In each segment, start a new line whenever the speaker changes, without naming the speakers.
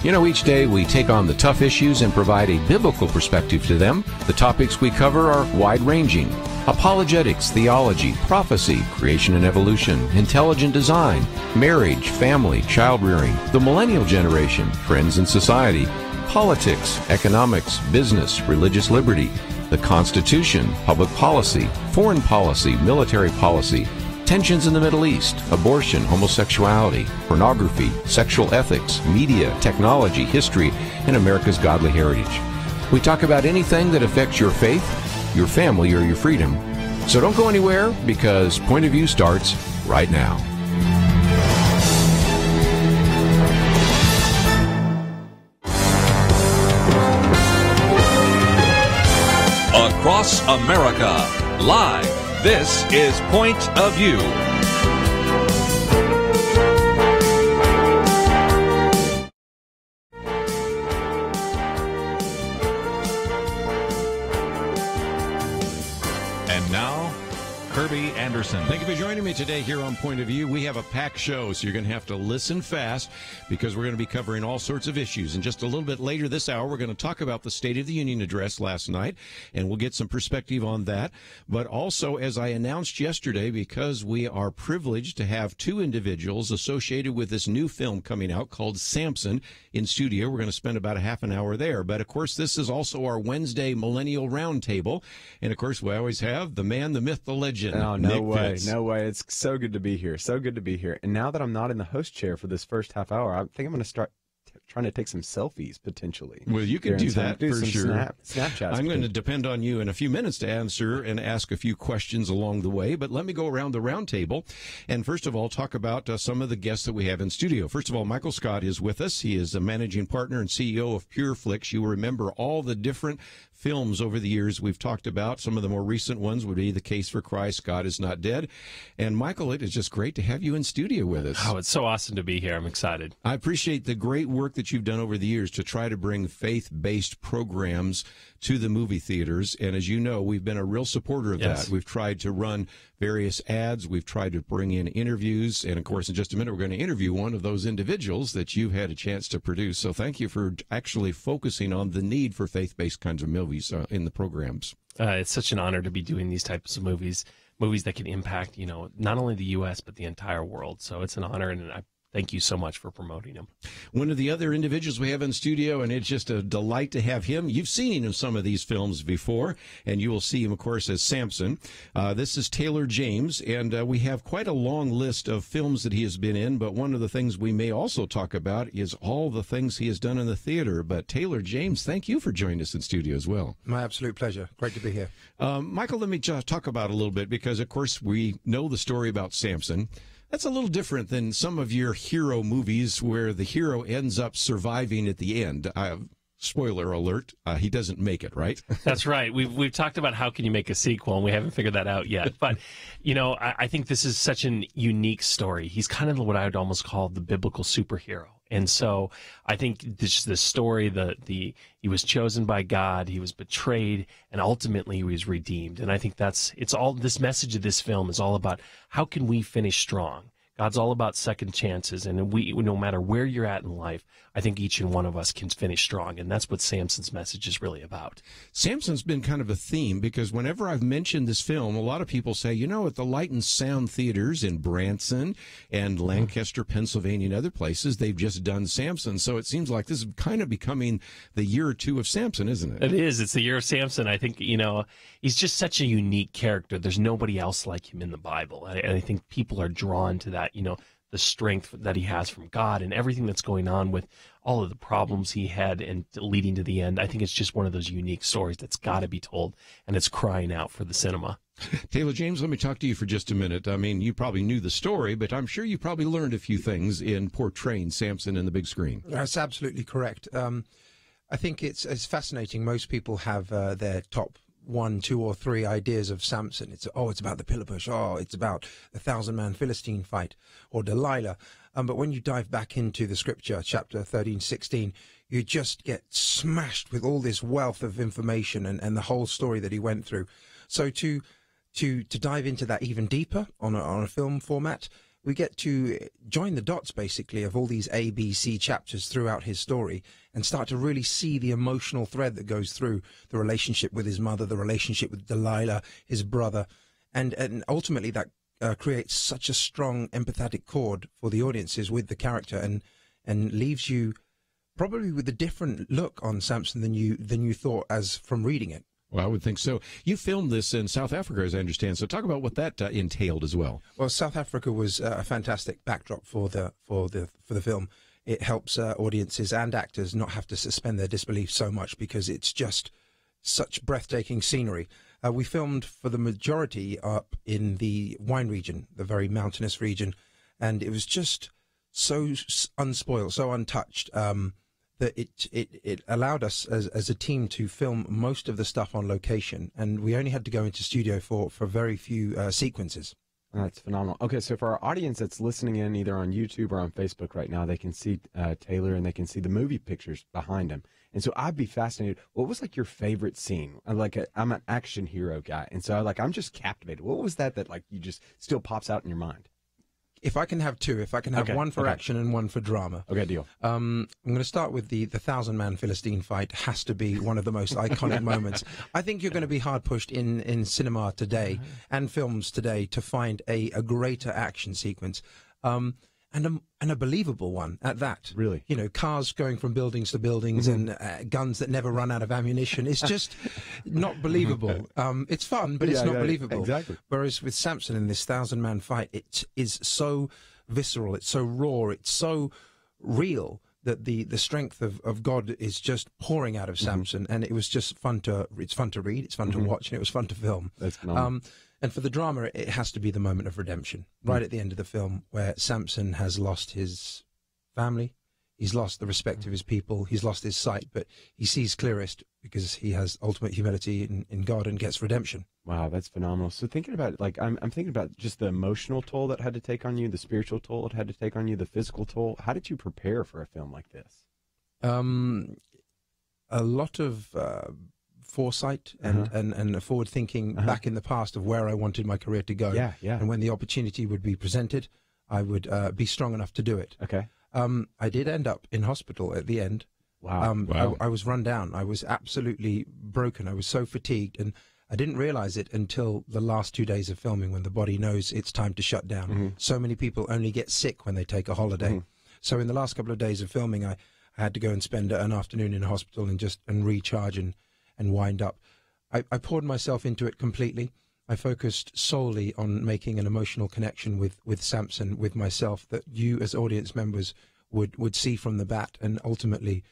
You know, each day we take on the tough issues and provide a biblical perspective to them. The topics we cover are wide-ranging: apologetics, theology, prophecy, creation and evolution, intelligent design, marriage, family, child-rearing, the millennial generation, trends in society, politics, economics, business, religious liberty, the Constitution, public policy, foreign policy, military policy, tensions in the Middle East, abortion, homosexuality, pornography, sexual ethics, media, technology, history, and America's godly heritage. We talk about anything that affects your faith, your family, or your freedom. So don't go anywhere, because Point of View starts right now.
Across America, live. This is Point of View. And now, Kerby Anderson.
Thank you for joining me today here on Point of View. We have a packed show, so you're going to have to listen fast, because we're going to be covering all sorts of issues. And just a little bit later this hour, we're going to talk about the State of the Union address last night, and we'll get some perspective on that. But also, as I announced yesterday, because we are privileged to have two individuals associated with this new film coming out called Samson in studio, we're going to spend about a half an hour there. But, of course, this is also our Wednesday Millennial Roundtable. And, of course, we always have the man, the myth, the legend.
Oh, no
Nick
way.
Fitz.
No way. It's so good to be here. So good to be here. And now that I'm not in the host chair for this first half hour, I think I'm going to start trying to take some selfies, potentially.
Well, you can do that for sure.
Snapchats.
I'm going to depend on you in a few minutes to answer and ask a few questions along the way, but let me go around the round table and first of all talk about some of the guests that we have in studio. First of all, Michael Scott is with us. He is a managing partner and CEO of Pure Flix. You remember all the different films over the years we've talked about. Some of the more recent ones would be The Case for Christ, God is Not Dead. And Michael, it is just great to have you in studio with us.
Oh, it's so awesome to be here. I'm excited.
I appreciate the great work that you've done over the years to try to bring faith-based programs to the movie theaters. And as you know, we've been a real supporter of that. We've tried to run various ads. We've tried to bring in interviews. And, of course, in just a minute, we're going to interview one of those individuals that you've had a chance to produce. So thank you for actually focusing on the need for faith-based kinds of movies in the programs.
It's such an honor to be doing these types of movies that can impact, not only the U.S., but the entire world. So it's an honor, and I thank you so much for promoting him. One
of the other individuals we have in studio, and it's just a delight to have him. You've seen him in some of these films before, and you will see him, of course, as Samson. This is Taylor James, and we have quite a long list of films that he has been in, but one of the things we may also talk about is all the things he has done in the theater. But Taylor James, thank you for joining us in studio as well.
My absolute pleasure. Great to be here.
Michael, let me just talk about a little bit, because, of course, we know the story about Samson. That's a little different than some of your hero movies where the hero ends up surviving at the end. Spoiler alert, he doesn't make it, right?
That's right. We've talked about how can you make a sequel, and we haven't figured that out yet. But, I think this is such an unique story. He's kind of what I would almost call the biblical superhero. And so I think this story, he was chosen by God, he was betrayed, and ultimately he was redeemed. And I think this message of this film is all about how can we finish strong. God's all about second chances, and no matter where you're at in life, I think each and one of us can finish strong, and that's what Samson's message is really about.
Samson's been kind of a theme, because whenever I've mentioned this film, a lot of people say, at the Light and Sound theaters in Branson and Lancaster, Pennsylvania, and other places, they've just done Samson. So it seems like this is kind of becoming the year or two of Samson, isn't it?
It is. It's the year of Samson. I think, he's just such a unique character. There's nobody else like him in the Bible. And I think people are drawn to that, the strength that he has from God and everything that's going on with all of the problems he had and leading to the end. I think it's just one of those unique stories that's got to be told, and it's crying out for the cinema.
Taylor James, let me talk to you for just a minute. I mean, you probably knew the story, but I'm sure you probably learned a few things in portraying Samson in the big screen.
That's absolutely correct. I think it's fascinating. Most people have their top 1, 2, or 3 ideas of Samson. It's about the pillar push. It's about the 1,000-man Philistine fight, or Delilah. But when you dive back into the scripture, chapter 13, 16, you just get smashed with all this wealth of information and the whole story that he went through. So to dive into that even deeper on a film format we get to join the dots, basically, of all these A, B, C chapters throughout his story and start to really see the emotional thread that goes through the relationship with his mother, the relationship with Delilah, his brother, and ultimately that creates such a strong empathetic chord for the audiences with the character and leaves you probably with a different look on Samson than you thought as from reading it.
Well, I would think so. You filmed this in South Africa, as I understand. So talk about what that entailed as well.
Well, South Africa was a fantastic backdrop for the film. It helps audiences and actors not have to suspend their disbelief so much because it's just such breathtaking scenery. We filmed for the majority up in the wine region, the very mountainous region, and it was just so unspoiled, so untouched. That it allowed us as a team to film most of the stuff on location, and we only had to go into studio for very few sequences.
That's phenomenal. Okay, so for our audience that's listening in either on YouTube or on Facebook right now, they can see Taylor and they can see the movie pictures behind him. And so I'd be fascinated. What was like your favorite scene? I'm an action hero guy, and so I'm just captivated. What was that like you just still pops out in your mind?
If I can have two, if I can have one for action and one for drama.
Okay, deal.
I'm going to start with the 1,000-man Philistine fight. Has to be one of the most iconic moments. I think you're going to be hard pushed in cinema today and films today to find a greater action sequence. And a believable one at that.
Really?
You know, cars going from buildings to buildings and guns that never run out of ammunition. It's just not believable. It's fun, but it's not believable.
Exactly.
Whereas with Samson in this 1,000-man fight, it is so visceral, it's so raw, it's so real that the strength of God is just pouring out of Samson, and it was just fun to read, it's fun to watch, and it was fun to film.
That's phenomenal.
And for the drama, it has to be the moment of redemption, right at the end of the film, where Samson has lost his family, he's lost the respect of his people, he's lost his sight, but he sees clearest because he has ultimate humility in God and gets redemption.
Wow, that's phenomenal. So thinking about it, I'm thinking about just the emotional toll that had to take on you, the spiritual toll it had to take on you, the physical toll. How did you prepare for a film like this?
A lot of foresight and forward thinking back in the past of where I wanted my career to go.
Yeah.
And when the opportunity would be presented, I would be strong enough to do it.
Okay.
I did end up in hospital at the end.
Wow.
I was run down. I was absolutely broken. I was so fatigued, and I didn't realize it until the last 2 days of filming, when the body knows it's time to shut down. So many people only get sick when they take a holiday. So in the last couple of days of filming, I had to go and spend an afternoon in a hospital and recharge and wind up. I poured myself into it completely. I focused solely on making an emotional connection with Samson, with myself, that you as audience members would see from the bat and ultimately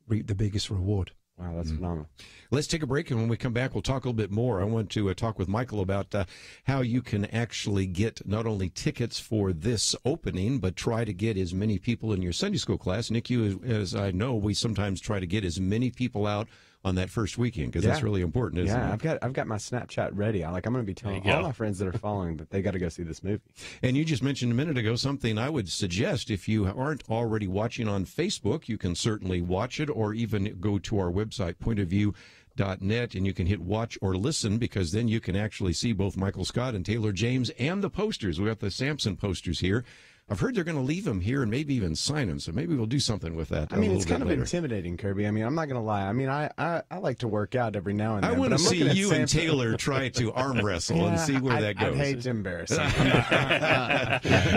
reap the biggest reward.
Wow, that's phenomenal.
Let's take a break, and when we come back, we'll talk a little bit more. I want to talk with Michael about how you can actually get not only tickets for this opening, but try to get as many people in your Sunday school class. Nick, you, as I know, we sometimes try to get as many people out on that first weekend, because that's really important, isn't it?
I've got my Snapchat ready. I'm going to be telling all my friends that are following that they got to go see this movie.
And you just mentioned a minute ago something I would suggest. If you aren't already watching on Facebook, you can certainly watch it, or even go to our website, pointofview.net, and you can hit watch or listen, because then you can actually see both Michael Scott and Taylor James and the posters. We got the Samson posters here. I've heard they're going to leave them here and maybe even sign them, so maybe we'll do something with that.
I mean, it's kind of intimidating, Kirby. I mean, I'm not going to lie. I mean, I like to work out every now and then.
I want to see you and Taylor try to arm wrestle and see where that goes.
I'd hate to embarrass him.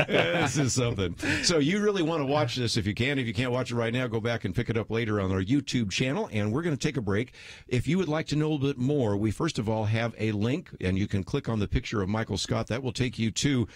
This is something. So you really want to watch this if you can. If you can't watch it right now, go back and pick it up later on our YouTube channel, and we're going to take a break. If you would like to know a little bit more, we first of all have a link, and you can click on the picture of Michael Scott. That will take you to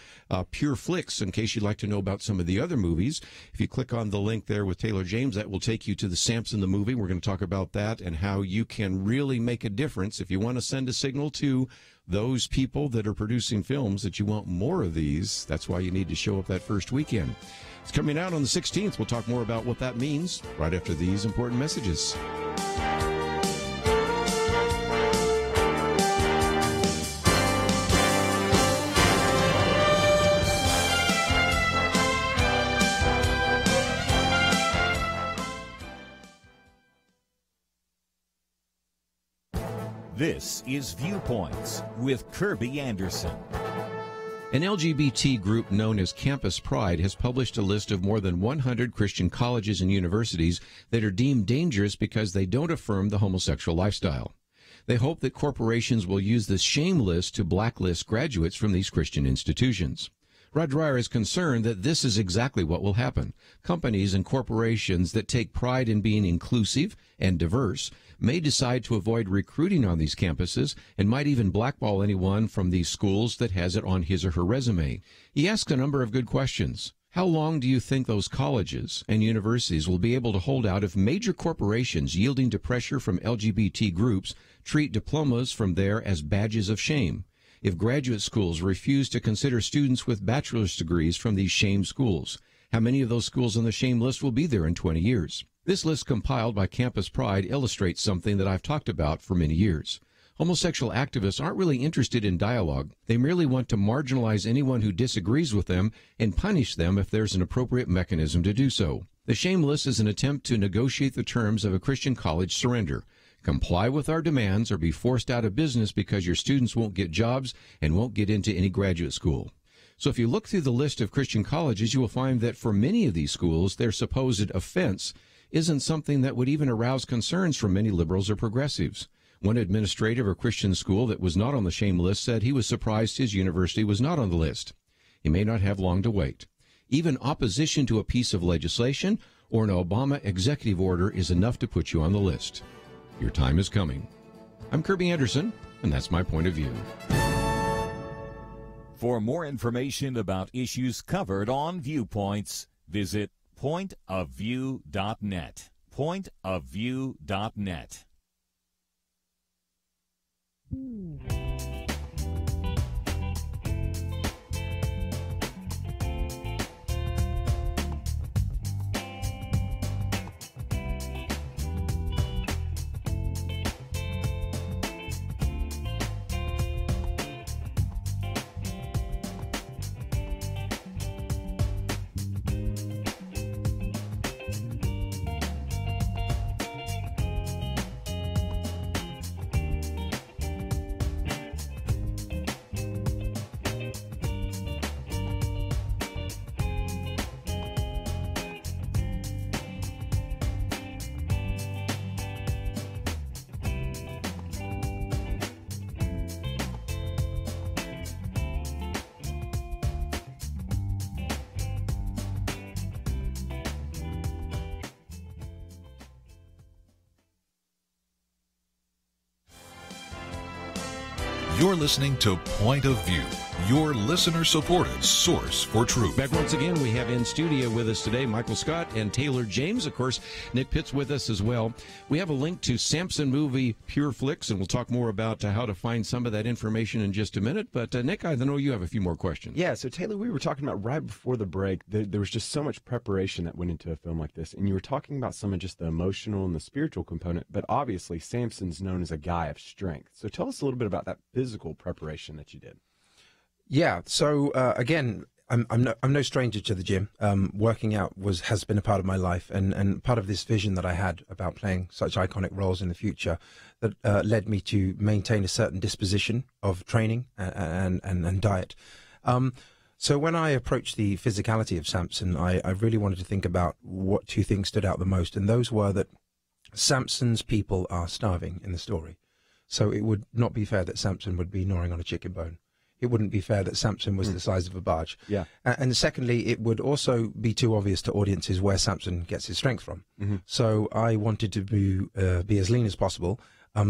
Pure Flix, in case you'd like to know about some of the other movies. If you click on the link there with Taylor James, that will take you to the Samson the movie. We're going to talk about that and how you can really make a difference. If you want to send a signal to those people that are producing films that you want more of these, that's why you need to show up that first weekend. It's coming out on the 16th. We'll talk more about what that means right after these important messages.
This is Viewpoints with Kerby Anderson.
An LGBT group known as Campus Pride has published a list of more than 100 Christian colleges and universities that are deemed dangerous because they don't affirm the homosexual lifestyle. They hope that corporations will use this shame list to blacklist graduates from these Christian institutions. Rod Dreyer is concerned that this is exactly what will happen. Companies and corporations that take pride in being inclusive and diverse may decide to avoid recruiting on these campuses and might even blackball anyone from these schools that has it on his or her resume. He asks a number of good questions. How long do you think those colleges and universities will be able to hold out if major corporations, yielding to pressure from LGBT groups, treat diplomas from there as badges of shame? If graduate schools refuse to consider students with bachelor's degrees from these shame schools, how many of those schools on the shame list will be there in 20 years? This list compiled by Campus Pride illustrates something that I've talked about for many years. Homosexual activists aren't really interested in dialogue. They merely want to marginalize anyone who disagrees with them and punish them if there's an appropriate mechanism to do so. The shame list is an attempt to negotiate the terms of a Christian college surrender. Comply with our demands or be forced out of business because your students won't get jobs and won't get into any graduate school. So if you look through the list of Christian colleges, you will find that for many of these schools, their supposed offense isn't something that would even arouse concerns from many liberals or progressives. One administrator of a Christian school that was not on the shame list said he was surprised his university was not on the list. He may not have long to wait. Even opposition to a piece of legislation or an Obama executive order is enough to put you on the list. Your time is coming. I'm Kerby Anderson, and that's my point of view.
For more information about issues covered on Viewpoints, visit pointofview.net. Pointofview.net.
You're listening to Point of View, your listener-supported source for truth.
Back once again, we have in studio with us today Michael Scott and Taylor James. Of course, Nick Pitt's with us as well. We have a link to Samson movie Pure Flix, and we'll talk more about how to find some of that information in just a minute. But Nick, I know you have a few more questions.
Yeah, so Taylor, we were talking about right before the break, there was just so much preparation that went into a film like this. And you were talking about some of just the emotional and the spiritual component, but obviously Samson's known as a guy of strength. So tell us a little bit about that physical preparation that you did.
Yeah. So again, I'm no stranger to the gym. Working out has been a part of my life, and part of this vision that I had about playing such iconic roles in the future that led me to maintain a certain disposition of training and diet. So when I approached the physicality of Samson, I really wanted to think about what two things stood out the most, and those were that Samson's people are starving in the story. So it would not be fair that Samson would be gnawing on a chicken bone. It wouldn't be fair that Samson was the size of a barge. Yeah. And secondly, it would also be too obvious to audiences where Samson gets his strength from. Mm-hmm. So I wanted to be as lean as possible.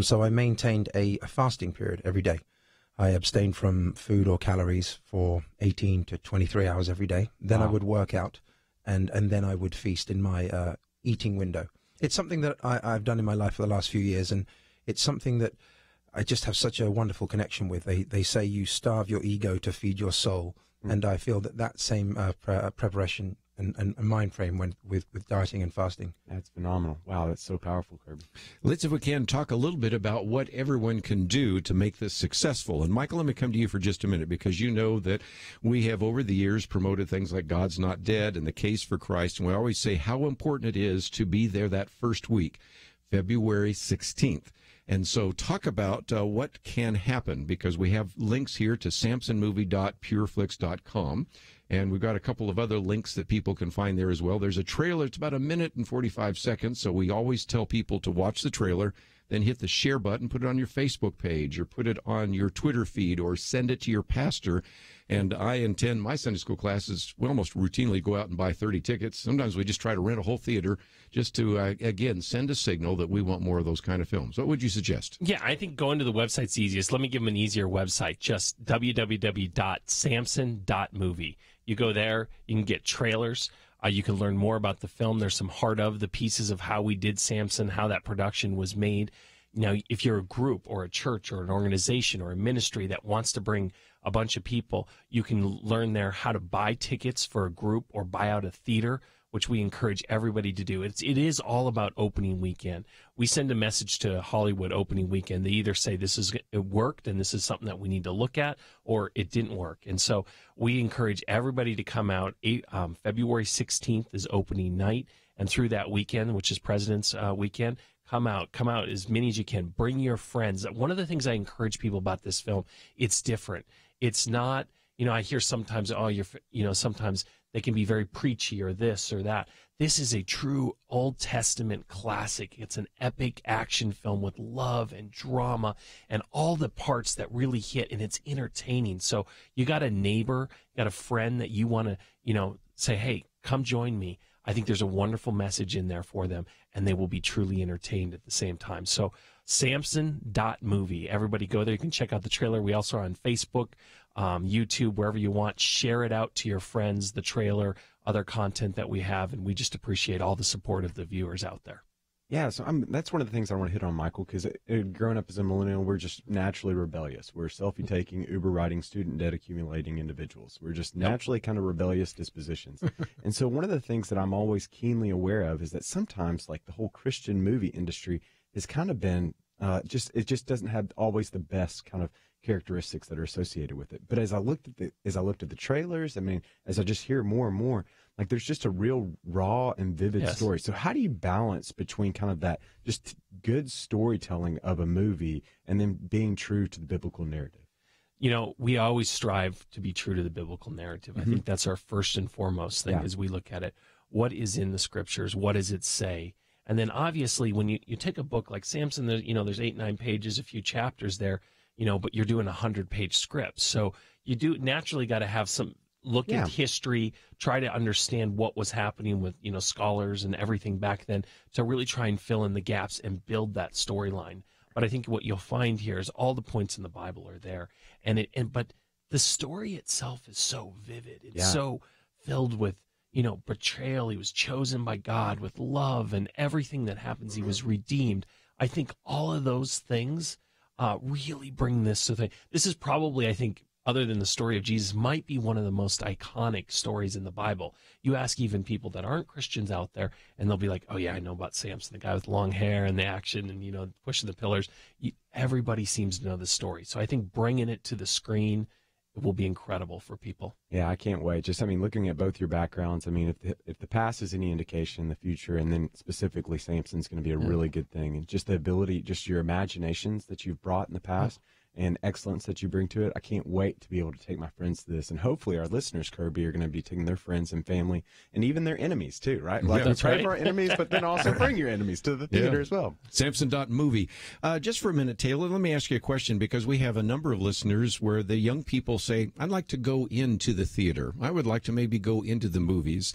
So I maintained a fasting period every day. I abstained from food or calories for 18 to 23 hours every day. Then I would work out, and then I would feast in my eating window. It's something that I've done in my life for the last few years, and it's something that I just have such a wonderful connection with. They say you starve your ego to feed your soul, and I feel that same preparation and mind frame went with dieting and fasting.
That's phenomenal. Wow, that's so powerful, Kerby.
Let's, if we can, talk a little bit about what everyone can do to make this successful. And Michael, let me come to you for just a minute, because you know that we have over the years promoted things like God's Not Dead and the Case for Christ, and we always say how important it is to be there that first week.
February 16th. And so talk about what can happen, because we have links here to samsonmovie.pureflix.com. And we've got a couple of other links that people can find there as well. There's a trailer. It's about 1 minute and 45 seconds. So we always tell people to watch the trailer, then hit the share button, put it on your Facebook page or put it on your Twitter feed or send it to your pastor. And I intend my Sunday school classes, we almost routinely go out and buy 30 tickets. Sometimes we just try to rent a whole theater just to, again, send a signal that we want more of those kind of films. What would you suggest?
Yeah, I think going to the website's easiest. Let me give them an easier website, just www.samson.movie. You go there, you can get trailers. You can learn more about the film. There's some heart of the pieces of how we did Samson, how that production was made. Now, if you're a group or a church or an organization or a ministry that wants to bring a bunch of people, you can learn there how to buy tickets for a group or buy out a theater, which we encourage everybody to do. It is all about opening weekend. We send a message to Hollywood opening weekend. They either say it worked and this is something that we need to look at, or it didn't work. And so we encourage everybody to come out. February 16th is opening night, and through that weekend, which is President's Weekend, come out as many as you can. Bring your friends. One of the things I encourage people about this film, it's different. It's not, I hear sometimes, sometimes they can be very preachy or this or that. This is a true Old Testament classic. It's an epic action film with love and drama and all the parts that really hit, and it's entertaining. So you got a neighbor, you got a friend that you want to, say, hey, come join me. I think there's a wonderful message in there for them, and they will be truly entertained at the same time. So Samson.movie. Everybody go there. You can check out the trailer. We also are on Facebook, YouTube, wherever you want. Share it out to your friends, the trailer, other content that we have, and we just appreciate all the support of the viewers out there.
Yeah, so that's one of the things I want to hit on, Michael, because growing up as a millennial, we're just naturally rebellious. We're selfie-taking, Uber-riding, student debt-accumulating individuals. We're just naturally kind of rebellious dispositions. And so one of the things that I'm always keenly aware of is that sometimes, like, the whole Christian movie industry has kind of been it just doesn't have always the best kind of characteristics that are associated with it. But as I looked at the trailers, as I just hear more and more, like, there's just a real raw and vivid story. So how do you balance between kind of that just good storytelling of a movie and then being true to the biblical narrative?
We always strive to be true to the biblical narrative. I think that's our first and foremost thing as we look at it. What is in the scriptures? What does it say? And then obviously when you take a book like Samson, there's 8-9 pages, a few chapters there, but you're doing 100-page scripts. So you do naturally got to have some look at history, try to understand what was happening with, scholars and everything back then to really try and fill in the gaps and build that storyline. But I think what you'll find here is all the points in the Bible are there. But the story itself is so vivid. It's so filled with, betrayal. He was chosen by God, with love, and everything that happens, he was redeemed. I think all of those things really bring this to the. This is probably, I think, other than the story of Jesus, might be one of the most iconic stories in the Bible. You ask even people that aren't Christians out there, and they'll be like, oh, yeah, I know about Samson, the guy with long hair and the action and, pushing the pillars. Everybody seems to know the story. So I think bringing it to the screen will be incredible for people.
Yeah, I can't wait. Just, looking at both your backgrounds, if the past is any indication, the future, and then specifically Samson's going to be a really good thing. And just the ability, just your imaginations that you've brought in the past, and excellence that you bring to it. I can't wait to be able to take my friends to this. And hopefully our listeners, Kerby, are going to be taking their friends and family and even their enemies too, right? Like,
that's
pray
right.
for our enemies, but then also bring your enemies to the theater as well.
Samson.movie. Just for a minute, Taylor, let me ask you a question, because we have a number of listeners where the young people say, I'd like to go into the theater. I would like to maybe go into the movies.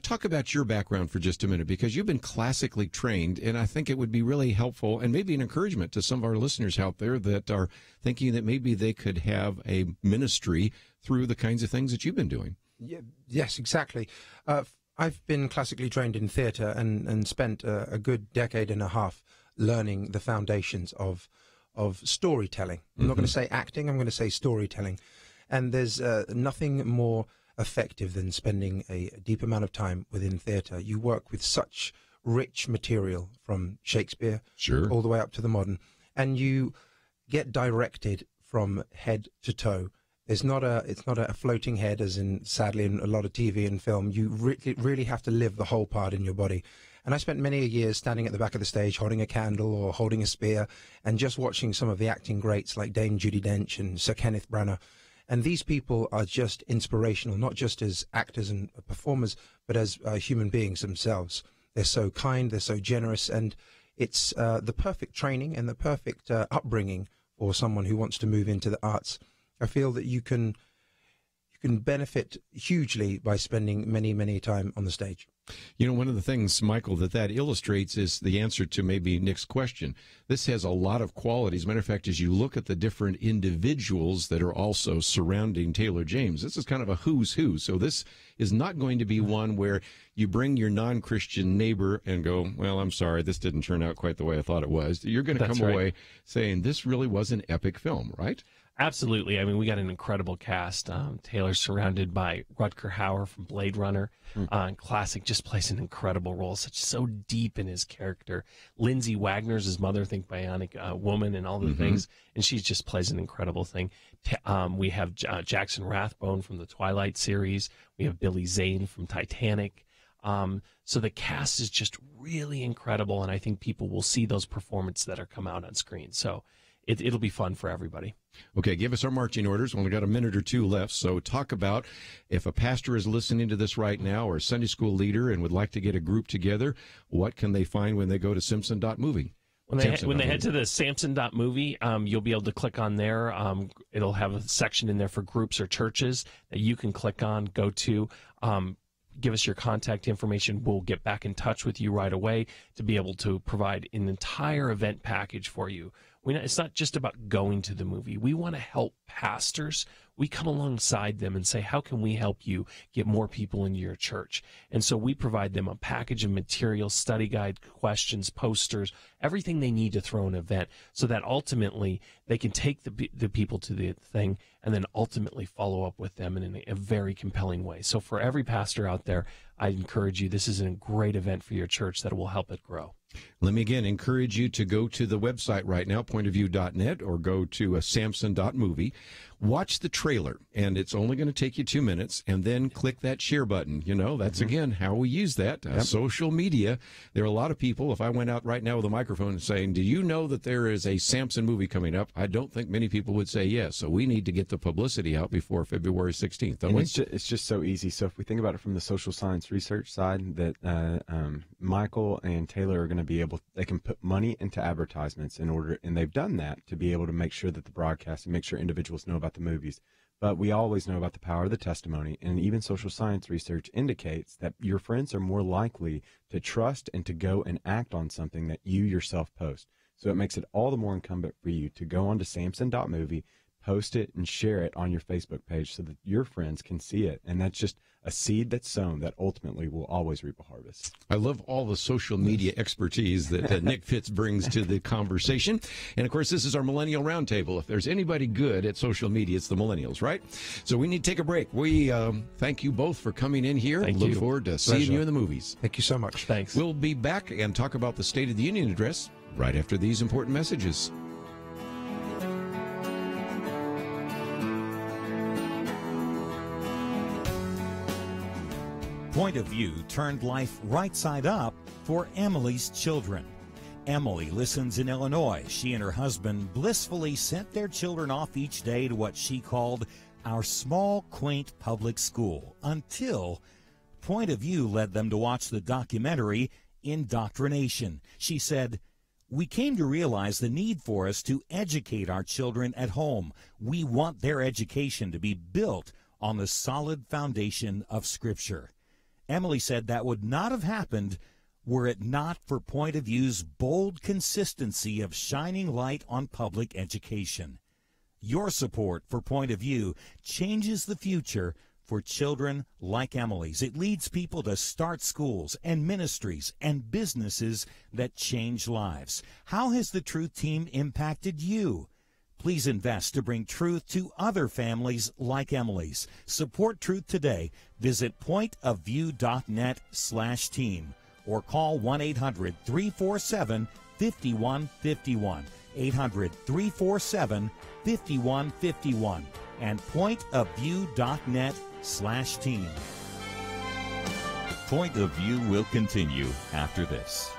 Talk about your background for just a minute, because you've been classically trained, and I think it would be really helpful and maybe an encouragement to some of our listeners out there that are thinking that maybe they could have a ministry through the kinds of things that you've been doing.
Yes, exactly. I've been classically trained in theatre and spent a good decade and a half learning the foundations of storytelling. I'm not going to say acting, I'm going to say storytelling. And there's nothing more effective than spending a deep amount of time within theatre. You work with such rich material from Shakespeare all the way up to the modern, and you get directed from head to toe. It's not a floating head, as in sadly in a lot of TV and film. You really have to live the whole part in your body, And I spent many years standing at the back of the stage holding a candle or holding a spear and just watching some of the acting greats like Dame Judi Dench and Sir Kenneth Branagh. And these people are just inspirational, not just as actors and performers, but as human beings themselves. They're so kind, they're so generous, and it's the perfect training and the perfect upbringing for someone who wants to move into the arts. I feel that you can benefit hugely by spending many time on the stage.
You know, one of the things, Michael, that illustrates is the answer to maybe Nick's question. This has a lot of qualities. As a matter of fact, as you look at the different individuals that are also surrounding Taylor James, this is kind of a who's who. So this is not going to be one where you bring your non-Christian neighbor and go, well, I'm sorry, this didn't turn out quite the way I thought it was. You're going to come away saying this really was an epic film, right?
Absolutely. I mean, we got an incredible cast. Taylor's surrounded by Rutger Hauer from Blade Runner. Classic, just plays an incredible role, so deep in his character. Lindsay Wagner's his mother, think Bionic Woman and all the things, and she just plays an incredible thing. We have Jackson Rathbone from the Twilight series. We have Billy Zane from Titanic. So the cast is just really incredible, and I think people will see those performances that are come out on screen. So it'll be fun for everybody.
Okay, give us our marching orders. We've only got a minute or two left, so talk about if a pastor is listening to this right now or a Sunday school leader and would like to get a group together, what can they find when they go to Simpson.movie?
When they head to the Samson.movie, you'll be able to click on there. It'll have a section in there for groups or churches that you can click on, go to. Give us your contact information. We'll get back in touch with you right away to be able to provide an entire event package for you. It's not just about going to the movie. We want to help pastors. We come alongside them and say, how can we help you get more people into your church? And so we provide them a package of materials, study guide, questions, posters, everything they need to throw an event so that ultimately they can take the people to the thing and then ultimately follow up with them in a very compelling way. So for every pastor out there, I encourage you, this is a great event for your church that will help it grow.
Let me again encourage you to go to the website right now, pointofview.net, or go to Samson.movie. Watch the trailer, and it's only going to take you 2 minutes, and then click that share button. You know, that's, again, how we use that. Social media. There are a lot of people, if I went out right now with a microphone saying, do you know that there is a Samson movie coming up? I don't think many people would say yes. So we need to get the publicity out before February 16th, don't we?
It's just so easy. So if we think about it from the social science research side, that Michael and Taylor are going to be able, they can put money into advertisements in order, and they've done that to be able to make sure that the broadcast and make sure individuals know about the movies. But we always know about the power of the testimony, and even social science research indicates that your friends are more likely to trust and to go and act on something that you yourself post. So it makes it all the more incumbent for you to go on to Samson.movie, post it, and share it on your Facebook page so that your friends can see it. And that's just a seed that's sown that ultimately will always reap a harvest.
I love all the social media expertise that Nick Fitz brings to the conversation. And, of course, this is our Millennial Roundtable. If there's anybody good at social media, it's the millennials, right? So we need to take a break. We thank you both for coming in here. Look forward to seeing you in the movies.
Thank you so much.
Thanks.
We'll be back and talk about the State of the Union address right after these important messages.
Point of View turned life right side up for Emily's children. Emily listens in Illinois. She and her husband blissfully sent their children off each day to what she called our small, quaint public school, until Point of View led them to watch the documentary Indoctrination. She said, "We came to realize the need for us to educate our children at home. We want their education to be built on the solid foundation of Scripture." Emily said that would not have happened were it not for Point of View's bold consistency of shining light on public education. Your support for Point of View changes the future for children like Emily's. It leads people to start schools and ministries and businesses that change lives. How has the Truth Team impacted you? Please invest to bring truth to other families like Emily's. Support Truth today. Visit pointofview.net/team or call 1-800-347-5151. 800-347-5151 and pointofview.net/team.
Point of View will continue after this.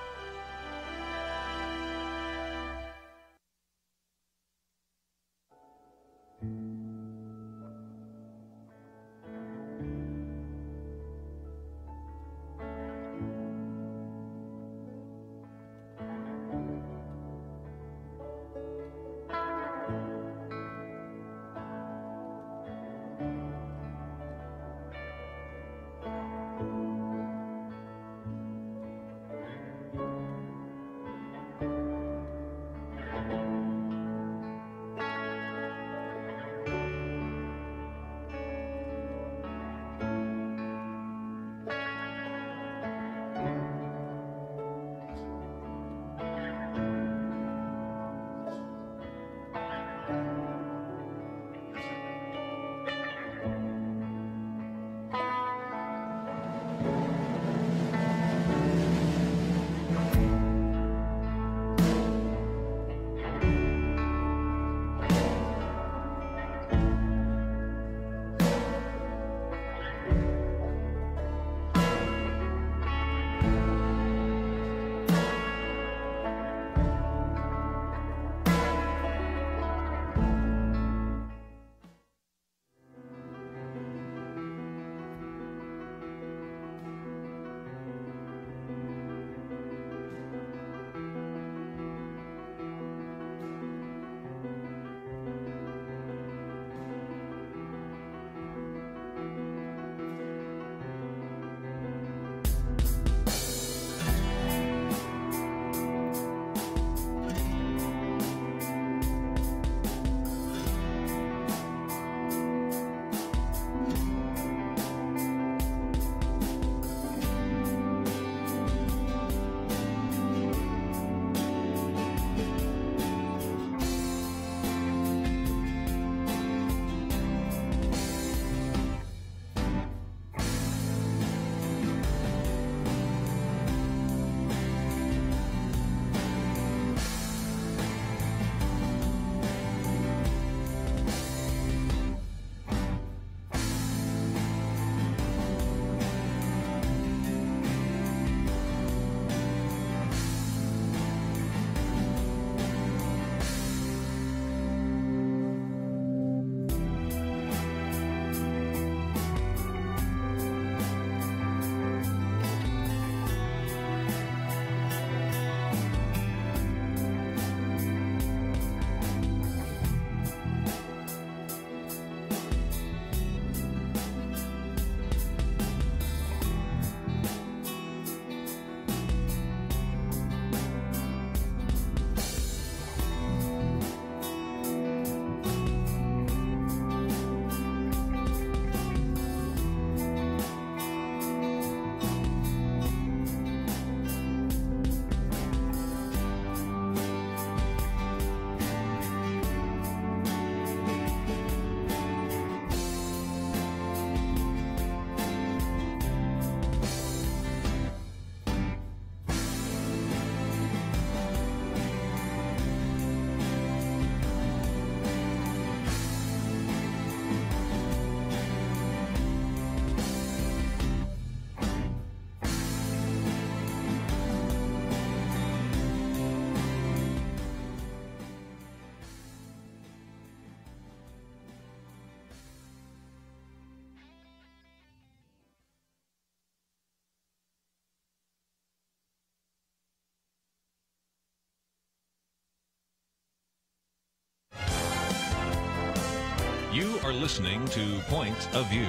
You are listening to Point of View.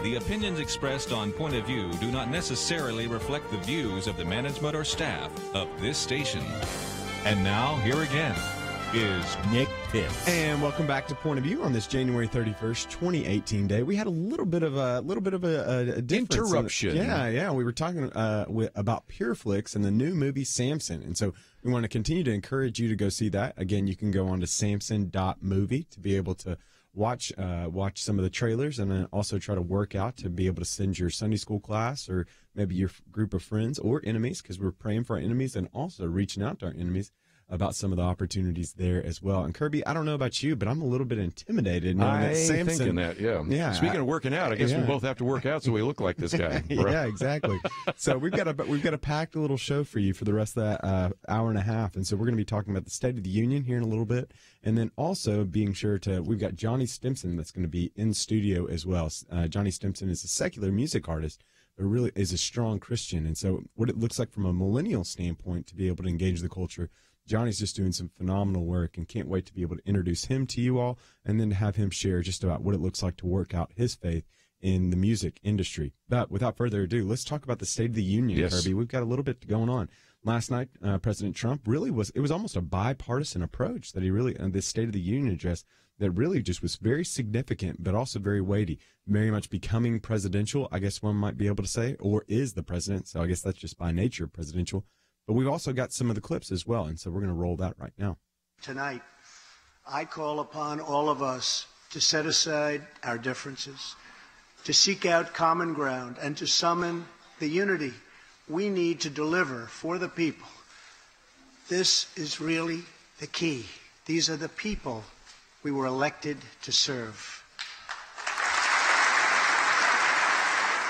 The opinions expressed on Point of View do not necessarily reflect the views of the management or staff of this station. And now, here again is
Nick Pitts.
And welcome back to Point of View on this January 31st, 2018 day. We had a little bit of a difference
interruption.
Yeah. We were talking about Pure Flix and the new movie Samson. And so we want to continue to encourage you to go see that. Again, you can go on to samson.movie to be able to watch some of the trailers, and then also try to work out to be able to send your Sunday school class or maybe your group of friends or enemies, because we're praying for our enemies and also reaching out to our enemies. about some of the opportunities there as well. And Kerby, I don't know about you, but I'm a little bit intimidated knowing that Samson.
Thinking that, yeah. Speaking of working out, I guess we both have to work out so we look like this guy.
Yeah, exactly. So we've got a packed little show for you for the rest of that hour and a half. And so we're going to be talking about the State of the Union here in a little bit, and then also being sure to, we've got Johnny Stimson that's going to be in studio as well. Johnny Stimson is a secular music artist, but really is a strong Christian. And so what it looks like from a millennial standpoint to be able to engage the culture, Johnny's just doing some phenomenal work, and can't wait to be able to introduce him to you all and then to have him share just about what it looks like to work out his faith in the music industry. But without further ado, let's talk about the State of the Union,
yes.
Kerby. We've got a little bit going on. Last night, President Trump really was almost a bipartisan approach that he really, this State of the Union address that really just was very significant, but also very weighty, very much becoming presidential, I guess one might be able to say, or is the president. So I guess that's just by nature presidential. But we've also got some of the clips as well, and so we're going to roll that right now.
Tonight, I call upon all of us to set aside our differences, to seek out common ground, and to summon the unity we need to deliver for the people. This is really the key. These are the people we were elected to serve.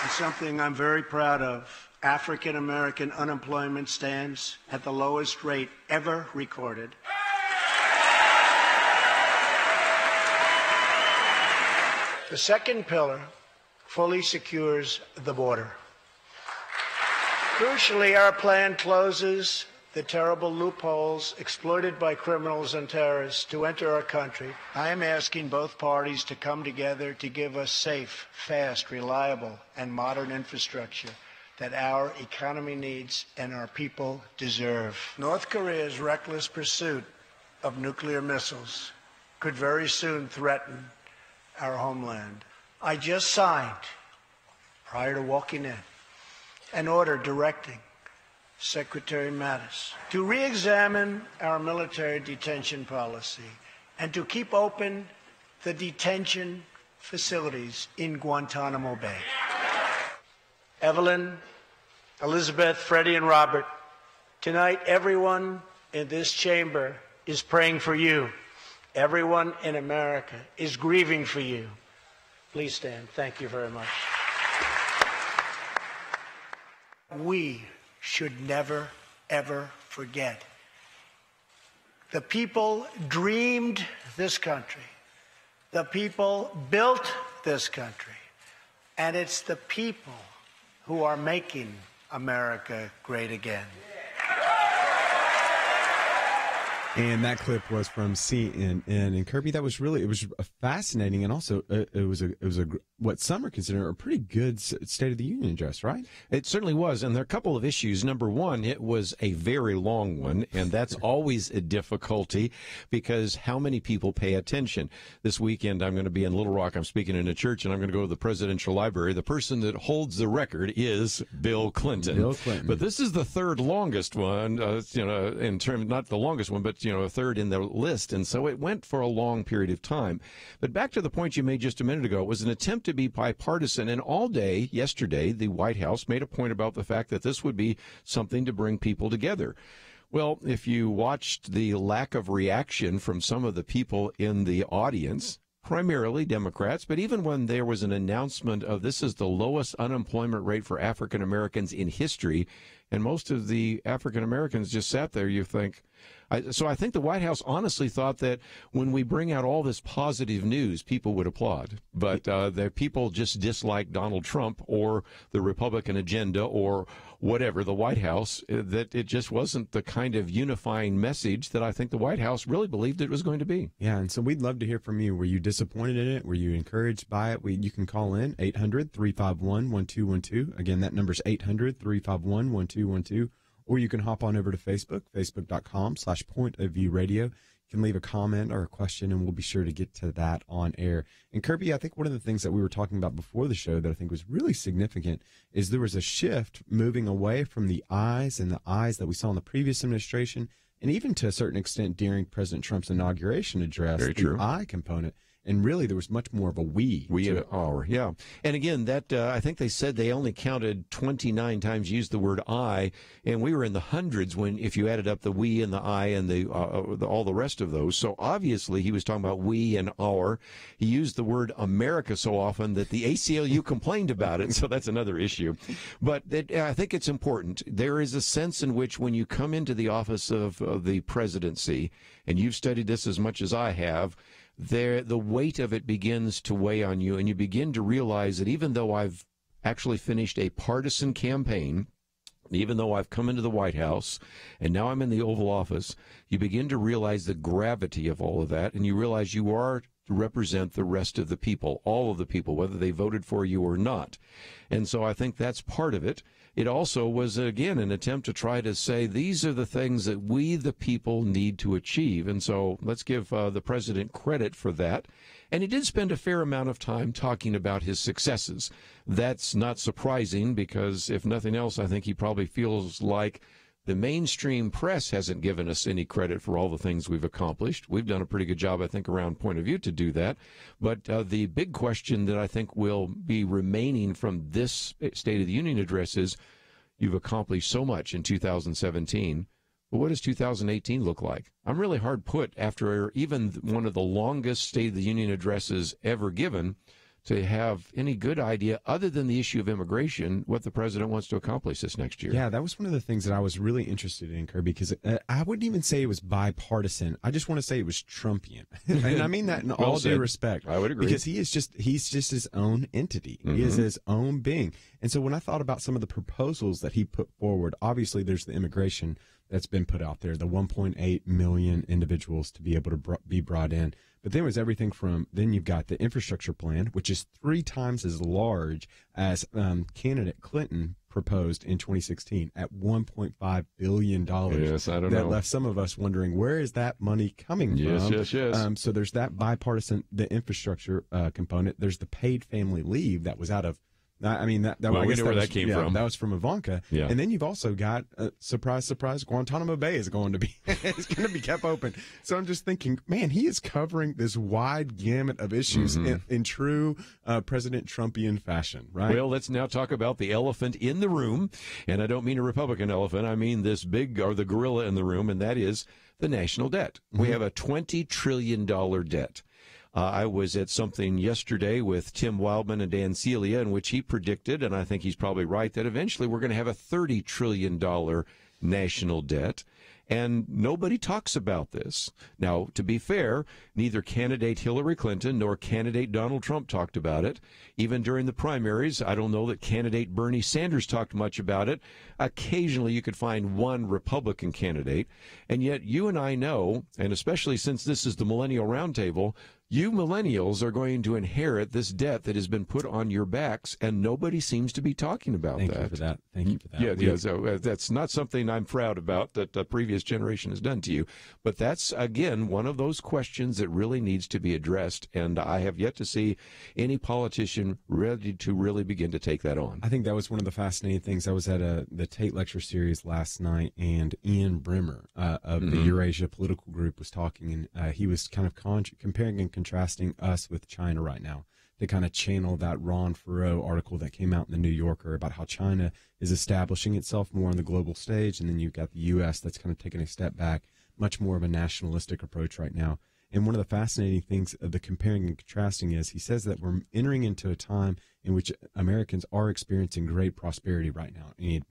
And something I'm very proud of. African American unemployment stands at the lowest rate ever recorded. The second pillar fully secures the border. Crucially, our plan closes the terrible loopholes exploited by criminals and terrorists to enter our country. I am asking both parties to come together to give us safe, fast, reliable, and modern infrastructure that our economy needs and our people deserve. North Korea's reckless pursuit of nuclear missiles could very soon threaten our homeland. I just signed, prior to walking in, an order directing Secretary Mattis to re-examine our military detention policy and to keep open the detention facilities in Guantanamo Bay. Evelyn, Elizabeth, Freddie, and Robert, tonight everyone in this chamber is praying for you. Everyone in America is grieving for you. Please stand. Thank you very much. We should never, ever forget. The people dreamed this country. The people built this country. And it's the people who are making America great again.
And that clip was from CNN. And Kerby, that was really, it was fascinating, and also it was what some are considering a pretty good State of the Union address, right?
It certainly was, and there are a couple of issues. Number one, it was a very long one, and that's always a difficulty because how many people pay attention? This weekend, I'm going to be in Little Rock. I'm speaking in a church, and I'm going to go to the Presidential Library. The person that holds the record is Bill Clinton.
Bill Clinton.
But this is the third longest one, in terms, not the longest one, but a third in the list, and so it went for a long period of time. But back to the point you made just a minute ago, it was an attempt to be bipartisan, and all day yesterday the White House made a point about the fact that this would be something to bring people together. Well, if you watched the lack of reaction from some of the people in the audience, primarily Democrats, but even when there was an announcement of this is the lowest unemployment rate for African Americans in history, and most of the African Americans just sat there, you think. So I think the White House honestly thought that when we bring out all this positive news, people would applaud. But the people just dislike Donald Trump or the Republican agenda or whatever, the White House, that it just wasn't the kind of unifying message that I think the White House really believed it was going to be.
Yeah, and so we'd love to hear from you. Were you disappointed in it? Were you encouraged by it? You can call in 800-351-1212. Again, that number's 800-351-1212. Or you can hop on over to Facebook, facebook.com/pointofviewradio. You can leave a comment or a question, and we'll be sure to get to that on air. And Kerby, I think one of the things that we were talking about before the show that I think was really significant is there was a shift moving away from the eyes that we saw in the previous administration, and even to a certain extent during President Trump's inauguration address,
Very true.
the eye component. And really, there was much more of a we.
We and our, yeah. And again, that I think they said they only counted 29 times used the word I, and we were in the hundreds when if you added up the we and the I and all the rest of those. So obviously, he was talking about we and our. He used the word America so often that the ACLU complained about it. So that's another issue. But I think it's important. There is a sense in which when you come into the office of the presidency, and you've studied this as much as I have, the weight of it begins to weigh on you, and you begin to realize that even though I've actually finished a partisan campaign, even though I've come into the White House, and now I'm in the Oval Office, you begin to realize the gravity of all of that, and you realize you are to represent the rest of the people, all of the people, whether they voted for you or not. And so I think that's part of it. It also was, again, an attempt to try to say these are the things that we, the people, need to achieve. And so let's give the president credit for that. And he did spend a fair amount of time talking about his successes. That's not surprising because, if nothing else, I think he probably feels like the mainstream press hasn't given us any credit for all the things we've accomplished. We've done a pretty good job, I think, around Point of View to do that. But the big question that I think will be remaining from this State of the Union address is, you've accomplished so much in 2017, but what does 2018 look like? I'm really hard put after even one of the longest State of the Union addresses ever given to have any good idea, other than the issue of immigration, what the president wants to accomplish this next year.
Yeah, that was one of the things that I was really interested in, Kerby, because I wouldn't even say it was bipartisan. I just want to say it was Trumpian. And I mean that in all due respect.
I would agree.
Because he's just his own entity.
Mm-hmm.
He is his own being. And so when I thought about some of the proposals that he put forward, obviously there's the immigration that's been put out there, the 1.8 million individuals to be able to be brought in. But then was everything from, then you've got the infrastructure plan, which is 3 times as large as candidate Clinton proposed in 2016 at $1.5 billion.
Yes, I don't know.
That left some of us wondering, where is that money coming from?
Yes.
So there's that bipartisan, the infrastructure component. There's the paid family leave that was out of, I mean, that
well, we know where that came from.
That was from Ivanka.
Yeah.
And then you've also got, surprise, surprise, Guantanamo Bay is going to be it's going to be kept open. So I'm just thinking, man, he is covering this wide gamut of issues in true President Trumpian fashion, right?
Well, let's now talk about the elephant in the room. And I don't mean a Republican elephant. I mean this big, or the gorilla in the room, and that is the national debt. We have a $20 trillion debt. I was at something yesterday with Tim Wildman and Dan Celia in which he predicted, and I think he's probably right, that eventually we're going to have a $30 trillion national debt. And nobody talks about this. Now, to be fair, neither candidate Hillary Clinton nor candidate Donald Trump talked about it. Even during the primaries, I don't know that candidate Bernie Sanders talked much about it. Occasionally, you could find one Republican candidate. And yet, you and I know, and especially since this is the Millennial Roundtable, you millennials are going to inherit this debt that has been put on your backs, and nobody seems to be talking about that.
Thank you for that.
Yeah, so that's not something I'm proud about that the previous generation has done to you. But that's, again, one of those questions that really needs to be addressed, and I have yet to see any politician ready to really begin to take that on.
I think that was one of the fascinating things. I was at the Tate Lecture Series last night, and Ian Bremmer of the Eurasia Political Group was talking, and he was kind of comparing and contrasting us with China right now, to kind of channel that Ron Farrow article that came out in the New Yorker about how China is establishing itself more on the global stage, and then you've got the U.S. that's kind of taking a step back, much more of a nationalistic approach right now. And one of the fascinating things of the comparing and contrasting is he says that we're entering into a time in which Americans are experiencing great prosperity right now. And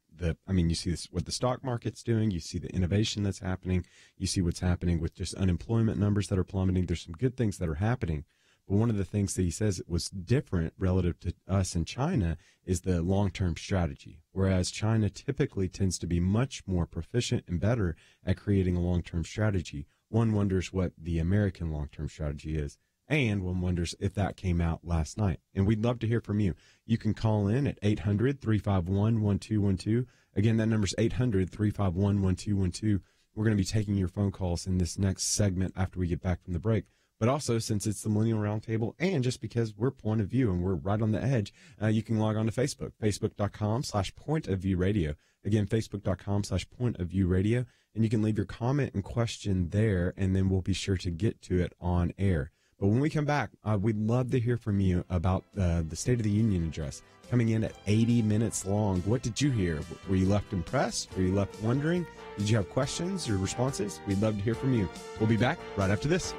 you see this, what the stock market's doing. You see the innovation that's happening. You see what's happening with just unemployment numbers that are plummeting. There's some good things that are happening. But one of the things that he says was different relative to us in China is the long-term strategy, whereas China typically tends to be much more proficient and better at creating a long-term strategy. One wonders what the American long-term strategy is, and one wonders if that came out last night. And we'd love to hear from you. You can call in at 800-351-1212. Again, that number's 800-351-1212. We're going to be taking your phone calls in this next segment after we get back from the break. But also, since it's the Millennial Roundtable, and just because we're Point of View and we're right on the edge, you can log on to Facebook, facebook.com/pointofviewradio. Again, facebook.com/pointofviewradio. And you can leave your comment and question there, and then we'll be sure to get to it on air. But when we come back, we'd love to hear from you about the State of the Union address coming in at 80 minutes long. What did you hear? Were you left impressed? Were you left wondering? Did you have questions or responses? We'd love to hear from you. We'll be back right after this.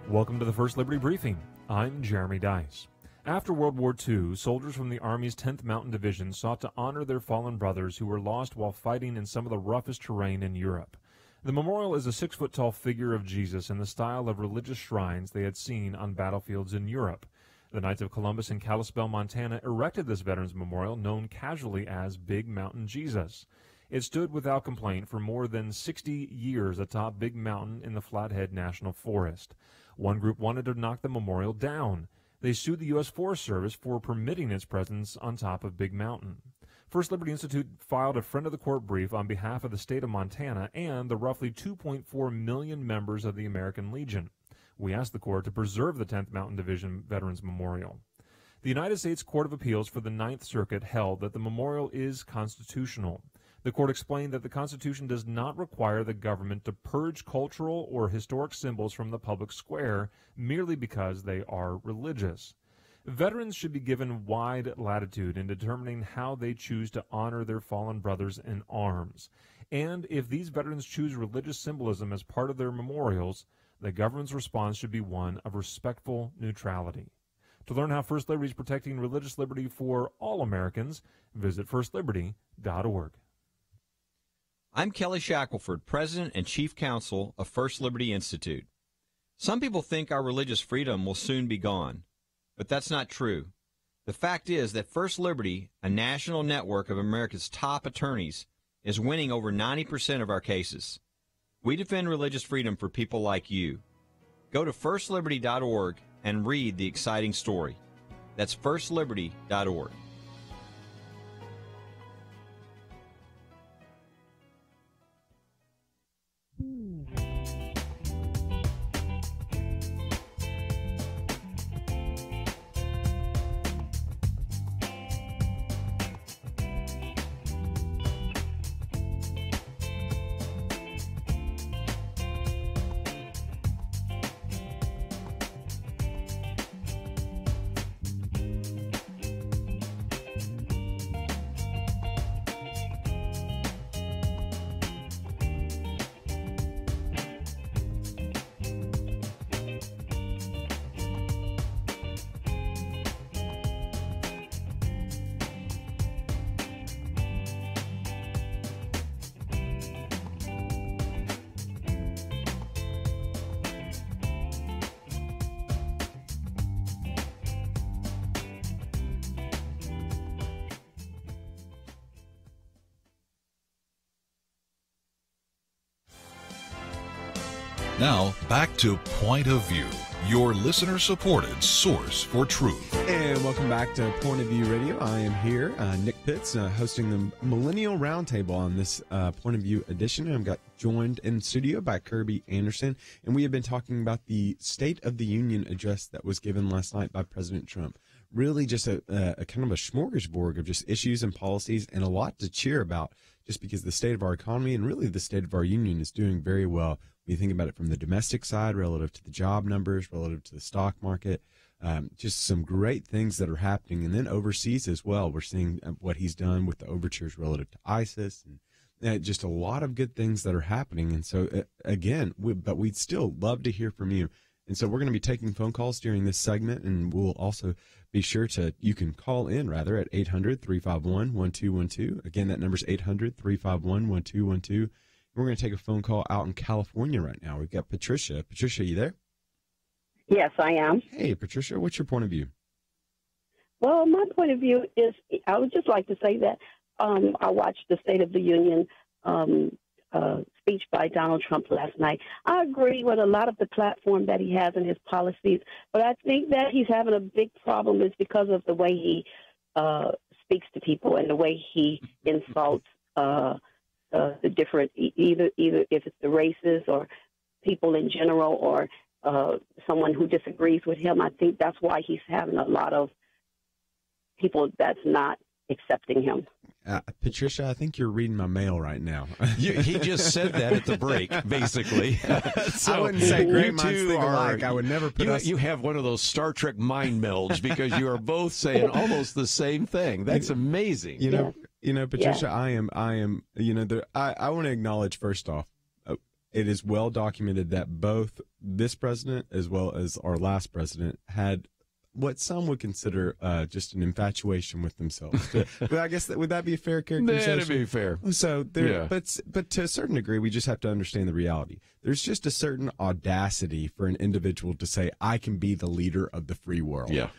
Welcome to the First Liberty Briefing. I'm Jeremy Dice. After World War II, soldiers from the Army's 10th Mountain Division sought to honor their fallen brothers who were lost while fighting in some of the roughest terrain in Europe. The memorial is a 6-foot-tall figure of Jesus in the style of religious shrines they had seen on battlefields in Europe. The Knights of Columbus in Kalispell, Montana, erected this veterans memorial known casually as Big Mountain Jesus. It stood without complaint for more than 60 years atop Big Mountain in the Flathead National Forest. One group wanted to knock the memorial down. They sued the U.S. Forest Service for permitting its presence on top of Big Mountain. First Liberty Institute filed a friend of the court brief on behalf of the state of Montana and the roughly 2.4 million members of the American Legion. We asked the court to preserve the 10th Mountain Division Veterans Memorial. The United States Court of Appeals for the Ninth Circuit held that the memorial is constitutional. The court explained that the Constitution does not require the government to purge cultural or historic symbols from the public square merely because they are religious. Veterans should be given wide latitude in determining how they choose to honor their fallen brothers in arms. And if these veterans choose religious symbolism as part of their memorials, the government's response should be one of respectful neutrality. To learn how First Liberty is protecting religious liberty for all Americans, visit firstliberty.org.
I'm Kelly Shackelford, President and Chief Counsel of First Liberty Institute. Some people think our religious freedom will soon be gone, but that's not true. The fact is that First Liberty, a national network of America's top attorneys, is winning over 90% of our cases. We defend religious freedom for people like you. Go to firstliberty.org and read the exciting story. That's firstliberty.org.
Now, back to Point of View, your listener-supported source for truth.
And welcome back to Point of View Radio. I am here, Nick Pitts, hosting the Millennial Roundtable on this Point of View edition. I'm got joined in studio by Kerby Anderson, and we have been talking about the State of the Union address that was given last night by President Trump. Really just a kind of a smorgasbord of just issues and policies and a lot to cheer about, just because the state of our economy and really the state of our union is doing very well. When you think about it from the domestic side, relative to the job numbers, relative to the stock market, just some great things that are happening. And then overseas as well, we're seeing what he's done with the overtures relative to ISIS, and just a lot of good things that are happening. And so, again, but we'd still love to hear from you. And so we're going to be taking phone calls during this segment, and we'll also be sure you can call in, rather, at 800-351-1212. Again, that number's 800-351-1212. We're going to take a phone call out in California right now. We've got Patricia. Patricia, you there?
Yes, I am.
Hey, Patricia, what's your point of view?
Well, my point of view is, I would just like to say that I watched the State of the Union speech by Donald Trump last night. I agree with a lot of the platform that he has in his policies, but I think that he's having a big problem is because of the way he speaks to people and the way he insults the different, either if it's the races or people in general or someone who disagrees with him. I think that's why he's having a lot of people that's not accepting him.
Patricia, I think you're reading my mail right now.
He just said that at the break, basically. So
I wouldn't say great minds think alike. I would never put
you have one of those Star Trek mind melds because you are both saying almost the same thing. That's amazing.
You know, Patricia, I am. I want to acknowledge first off, it is well documented that both this president as well as our last president had what some would consider just an infatuation with themselves. But I guess would that be a fair characterization?
That'd be fair.
So, but to a certain degree, we just have to understand the reality. There's just a certain audacity for an individual to say, "I can be the leader of the free world."
Yeah,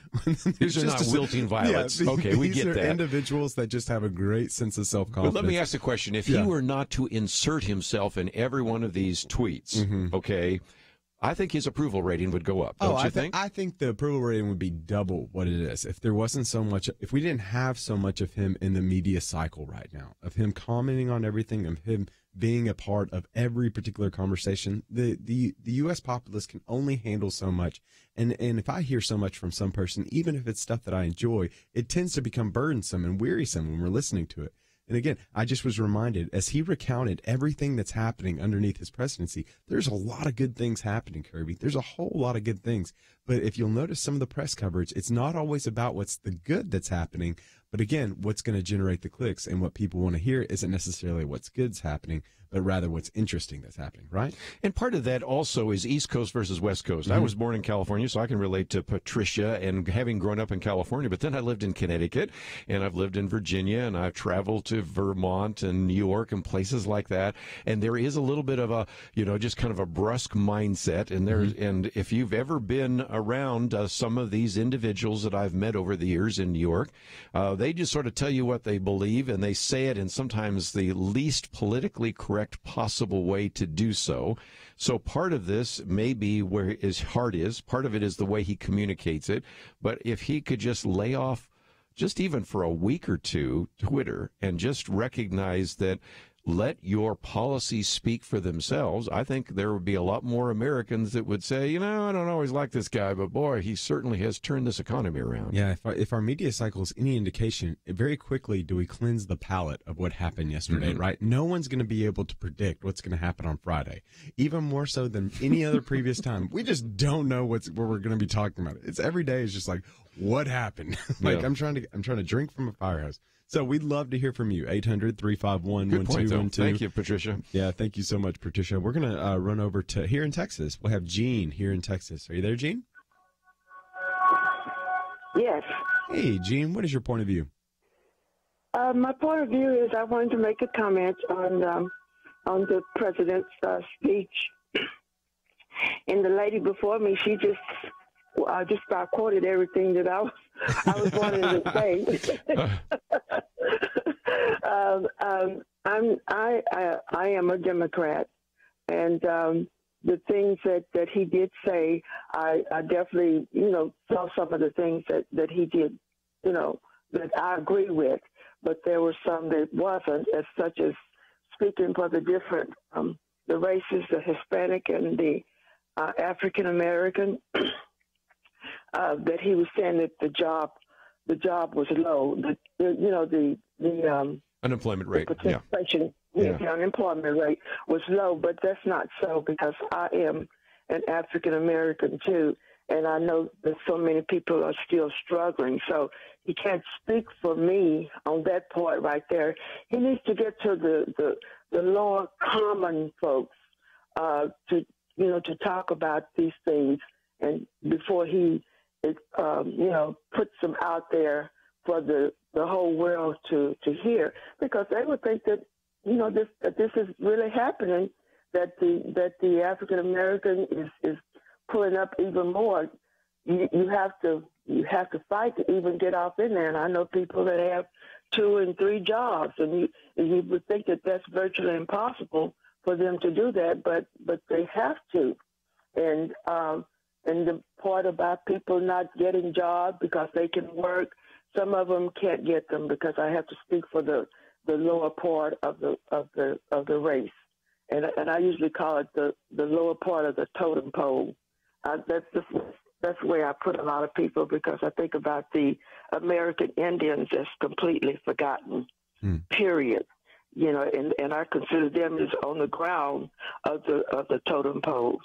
these are not wilting violets. Okay, we get that.
These are individuals that just have a great sense of self-confidence.
But let me ask the question: if he were not to insert himself in every one of these tweets, okay, I think his approval rating would go up. Don't you think?
I think the approval rating would be double what it is if there wasn't so much. If we didn't have so much of him in the media cycle right now, of him commenting on everything, of him being a part of every particular conversation. The U.S. populace can only handle so much, and if I hear so much from some person, even if it's stuff that I enjoy, it tends to become burdensome and wearisome when we're listening to it. And again, I just was reminded, as he recounted everything that's happening underneath his presidency, there's a lot of good things happening, Kerby. There's a whole lot of good things. But if you'll notice some of the press coverage, it's not always about what's the good that's happening. But again, what's going to generate the clicks and what people want to hear isn't necessarily what's good's happening, but rather what's interesting that's happening, right?
And part of that also is East Coast versus West Coast. I was born in California, so I can relate to Patricia and having grown up in California, but then I lived in Connecticut, and I've lived in Virginia, and I've traveled to Vermont and New York and places like that. And there is a little bit of a, just kind of a brusque mindset. And and if you've ever been around some of these individuals that I've met over the years in New York, they just sort of tell you what they believe, and they say it in sometimes the least politically correct possible way to do so. So part of this may be where his heart is. Part of it is the way he communicates it. But if he could just lay off, just even for a week or two, Twitter, and just recognize that let your policies speak for themselves, I think there would be a lot more Americans that would say, I don't always like this guy, but boy, he certainly has turned this economy around.
Yeah, if our media cycle is any indication, very quickly do we cleanse the palate of what happened yesterday, right? No one's going to be able to predict what's going to happen on Friday, even more so than any other previous time. We just don't know what we're going to be talking about. It's every day is just like, what happened? I'm trying to drink from a fire hose. So we'd love to hear from you. 800-351-1212.
Thank you, Patricia.
Yeah, thank you so much, Patricia. We're going to run over to here in Texas. We'll have Gene here in Texas. Are you there, Gene?
Yes.
Hey, Gene, what is your point of view?
My point of view is I wanted to make a comment on the president's speech. And the lady before me, she just about quoted everything that I was wanting to say. I am a Democrat, and the things that he did say, I definitely saw some of the things that he did, that I agree with, but there were some that wasn't, as such as speaking for the different the races, the Hispanic and the African American. That he was saying that the job was low. The
unemployment rate.
The unemployment rate was low, but that's not so because I am an African American too, and I know that so many people are still struggling. So he can't speak for me on that part right there. He needs to get to the lower common folks to talk about these things, and before he puts them out there for the whole world to hear, because they would think that this is really happening, that the African American is pulling up even more. You have to fight to even get off in there, and I know people that have 2 and 3 jobs, and you would think that that's virtually impossible for them to do that, but they have to, and the part about people not getting jobs because they can work, some of them can't get them because I have to speak for the lower part of the race, and I usually call it the lower part of the totem pole. That's the way I put a lot of people, because I think about the American Indians as completely forgotten, period. You know, and I consider them as on the ground of the totem pole.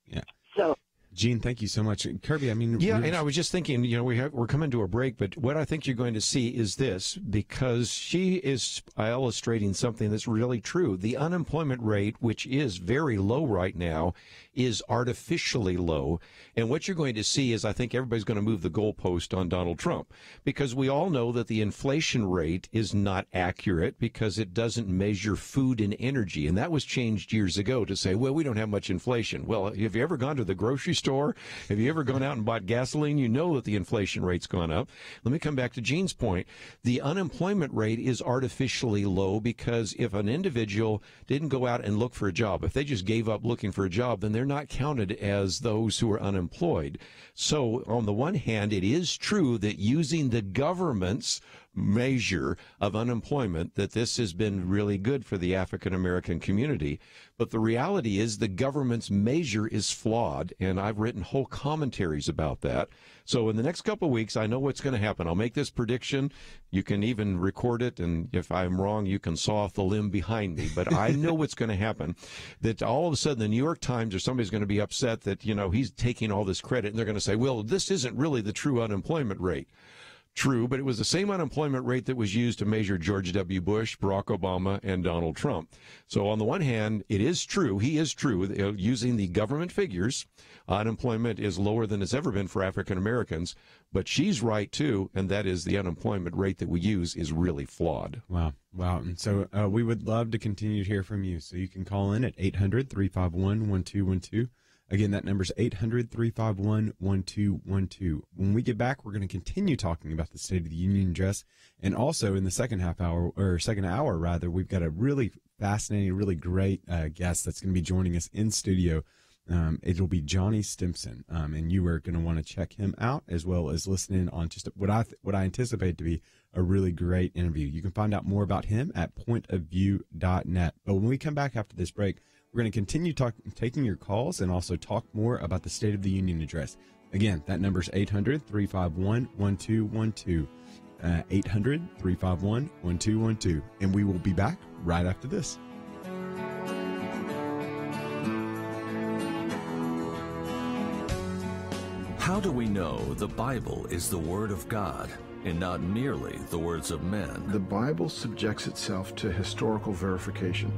Yeah.
So,
Gene, thank you so much. Kerby, I mean...
Yeah, and I was just thinking, you know, we're coming to a break, but what I think you're going to see is this, because she is illustrating something that's really true. The unemployment rate, which is very low right now, is artificially low. And what you're going to see is, I think everybody's going to move the goalpost on Donald Trump, because we all know that the inflation rate is not accurate because it doesn't measure food and energy. And that was changed years ago to say, well, we don't have much inflation. Well, have you ever gone to the grocery store? Have you ever gone out and bought gasoline? You know that the inflation rate's gone up. Let me come back to Gene's point. The unemployment rate is artificially low because if an individual didn't go out and look for a job, if they just gave up looking for a job, then they're not counted as those who are unemployed. So on the one hand, it is true that using the government's measure of unemployment, that this has been really good for the African American community. But the reality is the government's measure is flawed, and I've written whole commentaries about that. So in the next couple of weeks, I know what's going to happen. I'll make this prediction. You can even record it, and if I'm wrong, you can saw off the limb behind me. But I know what's going to happen, that all of a sudden the New York Times or somebody's going to be upset that, you know, he's taking all this credit, and they're going to say, well, this isn't really the true unemployment rate. True, but it was the same unemployment rate that was used to measure George W. Bush, Barack Obama, and Donald Trump. So on the one hand, it is true, he is true, using the government figures, unemployment is lower than it's ever been for African Americans, but she's right too, and that is the unemployment rate that we use is really flawed.
Wow. And so we would love to continue to hear from you. So you can call in at 800-351-1212. Again, that number is 800-351-1212. When we get back, we're going to continue talking about the State of the Union address. And also in the second hour, we've got a really fascinating, really great guest that's going to be joining us in studio. It'll be Johnny Stimson. And you are going to want to check him out, as well as listen in on just what I anticipate to be a really great interview. You can find out more about him at pointofview.net. But when we come back after this break, we're going to continue taking your calls and also talk more about the State of the Union address. Again, that number is 800-351-1212. 800-351-1212. And we will be back right after this.
How do we know the Bible is the Word of God and not merely the words of men?
The Bible subjects itself to historical verification.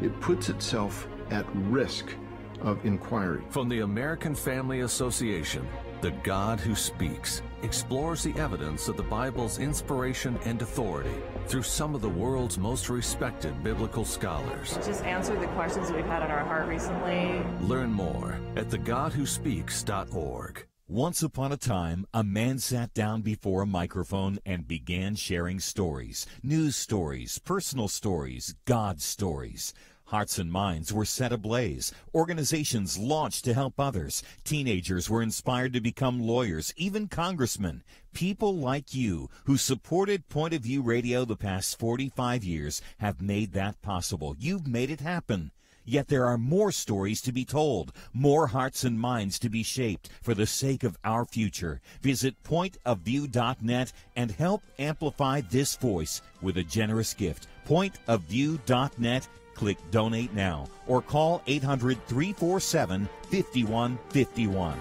It puts itself at risk of inquiry.
From the American Family Association, The God Who Speaks explores the evidence of the Bible's inspiration and authority through some of the world's most respected biblical scholars.
Just answer the questions that we've had on our heart recently.
Learn more at thegodwhospeaks.org.
Once upon a time, a man sat down before a microphone and began sharing stories, news stories, personal stories, God stories. Hearts and minds were set ablaze. Organizations launched to help others. Teenagers were inspired to become lawyers, even congressmen. People like you who supported Point of View Radio the past 45 years have made that possible. You've made it happen. Yet there are more stories to be told, more hearts and minds to be shaped for the sake of our future. Visit pointofview.net and help amplify this voice with a generous gift. Pointofview.net. Click Donate Now or call 800-347-5151.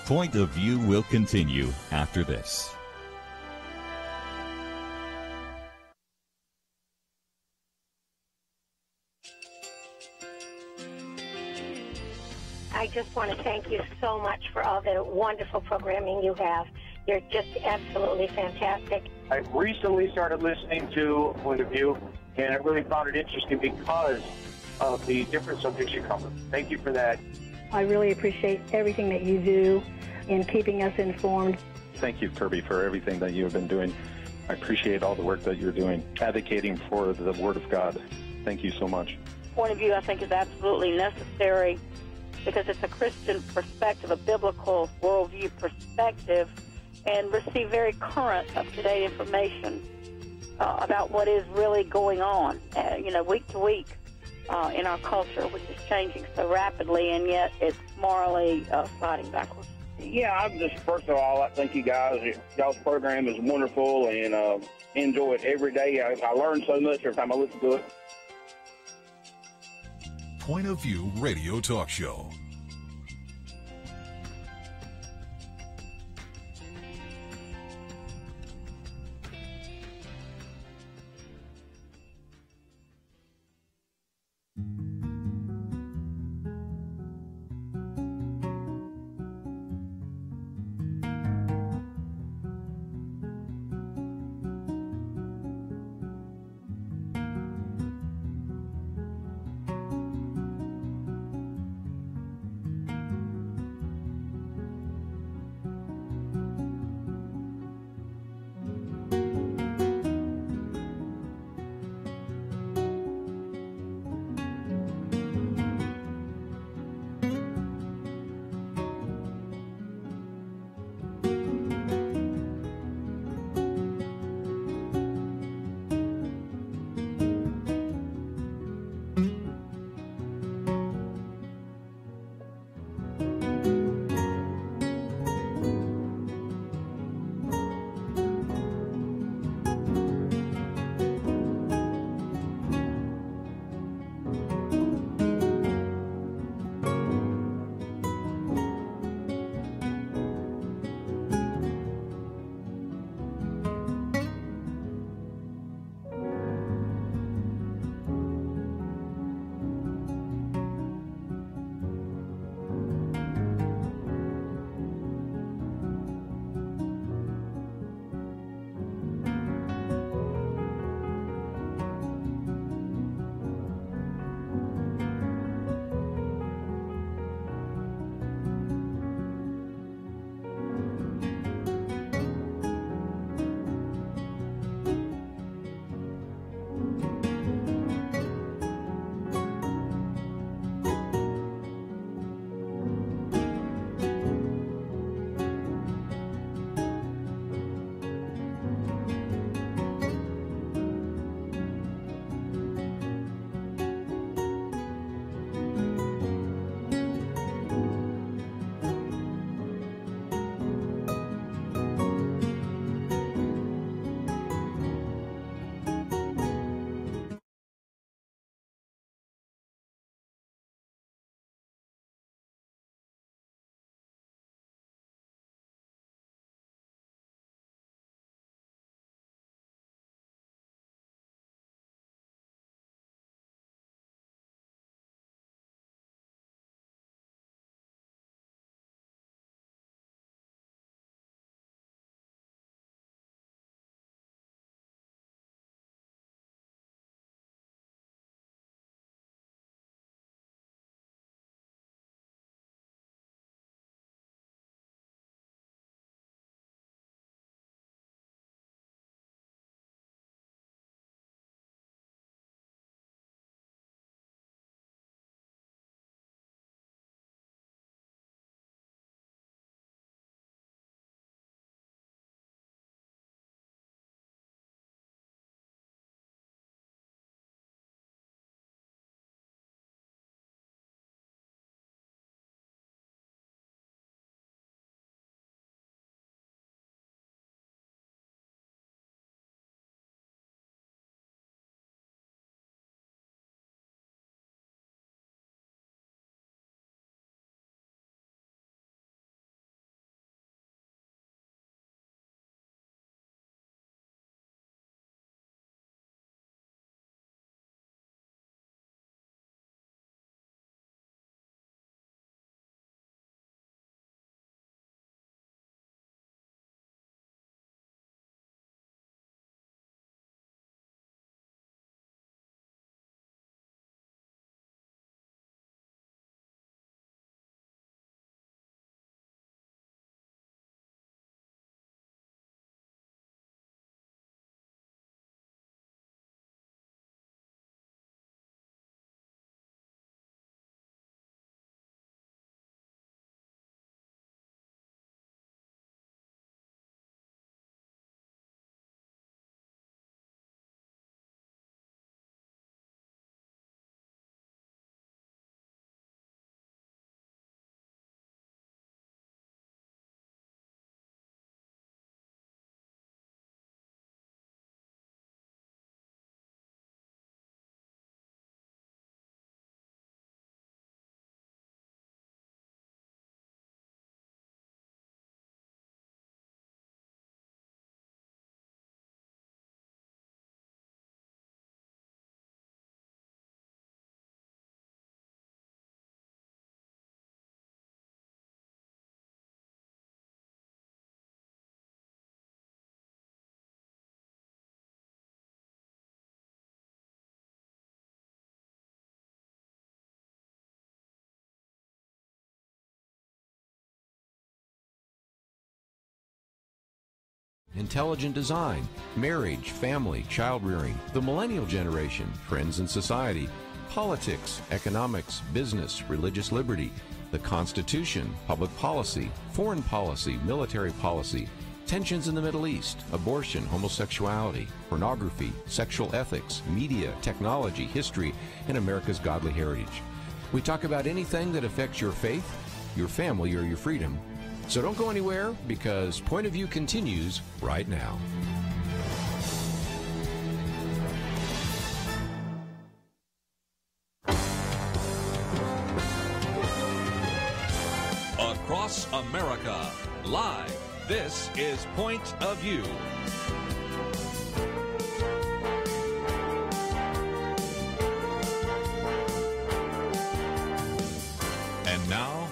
Point of View will continue after this.
I just want to thank you so much for all the wonderful programming you have. You're just absolutely fantastic.
I recently started listening to Point of View, and I really found it interesting because of the different subjects you cover. Thank you for that.
I really appreciate everything that you do in keeping us informed.
Thank you, Kerby, for everything that you have been doing. I appreciate all the work that you're doing, advocating for the Word of God. Thank you so much.
Point of View, I think, is absolutely necessary because it's a Christian perspective, a biblical worldview perspective, and receive very current, up-to-date information. about what is really going on, week to week in our culture, which is changing so rapidly, and yet it's morally sliding backwards.
Yeah, I'm just, first of all, I think you guys, y'all's program is wonderful, and enjoy it every day. I learn so much every time I listen to it.
Point of View Radio Talk Show.
intelligent design, marriage, family, child-rearing, the millennial generation, friends and society, politics, economics, business, religious liberty, the Constitution, public policy, foreign policy, military policy, tensions in the Middle East, abortion, homosexuality, pornography, sexual ethics, media, technology, history, and America's godly heritage. We talk about anything that affects your faith, your family, or your freedom. So don't go anywhere, because Point of View continues right now.
Across America, live, this is Point of View. And now,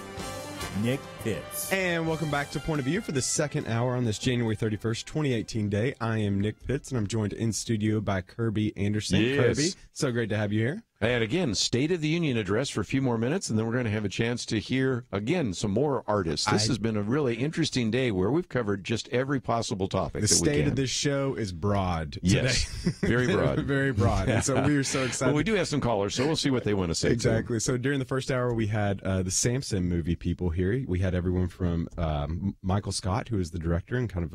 Nick Pitts.
And welcome back to Point of View for the second hour on this January 31st, 2018 day. I am Nick Pitts, and I'm joined in studio by Kerby Anderson.
Yes.
Kerby, so great to have you here.
And again, State of the Union address for a few more minutes, and then we're going to have a chance to hear, again, some more artists. This has been a really interesting day where we've covered just every possible topic
The
that we
state
can.
of this show is broad today.
Yes, very broad.
Very broad. And so we are so excited.
Well, we do have some callers, so we'll see what they want to say.
Exactly. So during the first hour, we had the Samson movie people here. We had everyone from Michael Scott, who is the director and kind of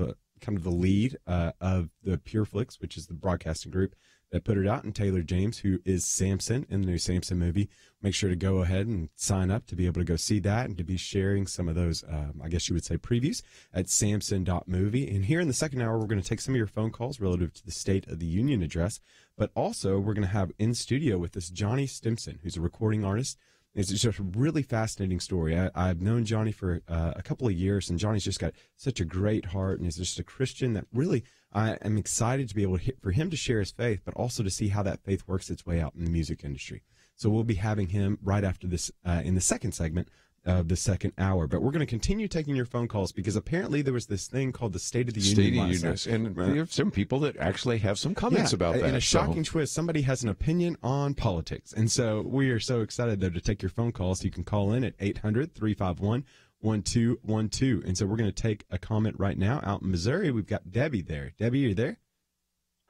the lead of the Pure Flix, which is the broadcasting group that put it out, and Taylor James, who is Samson in the new Samson movie. Make sure to go ahead and sign up to be able to go see that and to be sharing some of those, I guess you would say, previews at samson.movie. And here in the second hour, we're going to take some of your phone calls relative to the State of the Union address, but also we're going to have in studio with us Johnny Stimson, who's a recording artist. It's just a really fascinating story. I've known Johnny for a couple of years, and Johnny's just got such a great heart, and he's just a Christian that really I am excited to be able to for him to share his faith, but also to see how that faith works its way out in the music industry. So we'll be having him right after this in the second segment of the second hour. But we're going to continue taking your phone calls because apparently there was this thing called the State of the Union last night.
And there are some people that actually have some comments about that.
In a shocking twist, somebody has an opinion on politics. And so we are so excited, though, to take your phone calls. You can call in at 800-351-1212. And so we're going to take a comment right now. Out in Missouri, we've got Debbie there. Debbie, are you there?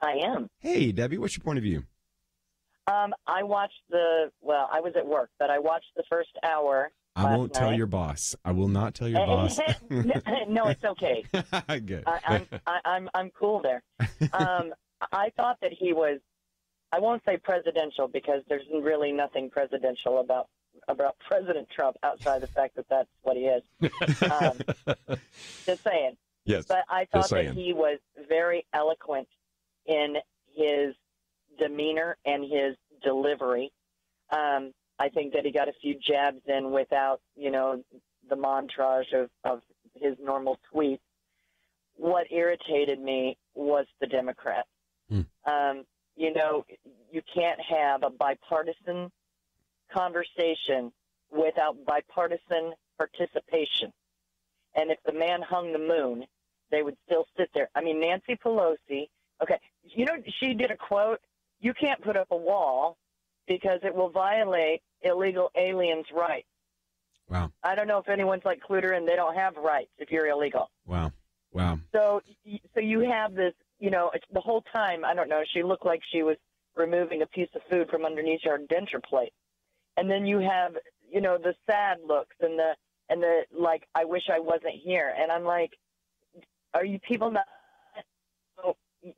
I am.
Hey, Debbie, what's your point of view?
I watched I was at work, but I watched the first hour.
I won't tell your boss. I will not tell your boss.
No, it's okay.
Good.
I'm cool there. I thought that he was, I won't say presidential because there's really nothing presidential about President Trump outside the fact that that's what he is. Just saying.
Yes.
But I thought that he was very eloquent in his demeanor and his delivery. I think that he got a few jabs in without, the montage of his normal tweets. What irritated me was the Democrats. You can't have a bipartisan conversation without bipartisan participation. And if the man hung the moon, they would still sit there. I mean, Nancy Pelosi, okay, she did a quote, you can't put up a wall because it will violate illegal aliens' rights.
Wow.
I don't know if anyone's like Kluter and they don't have rights if you're illegal.
Wow.
So you have this, the whole time, I don't know, she looked like she was removing a piece of food from underneath her denture plate. And then you have, the sad looks and the like, I wish I wasn't here. And I'm like, are you people not?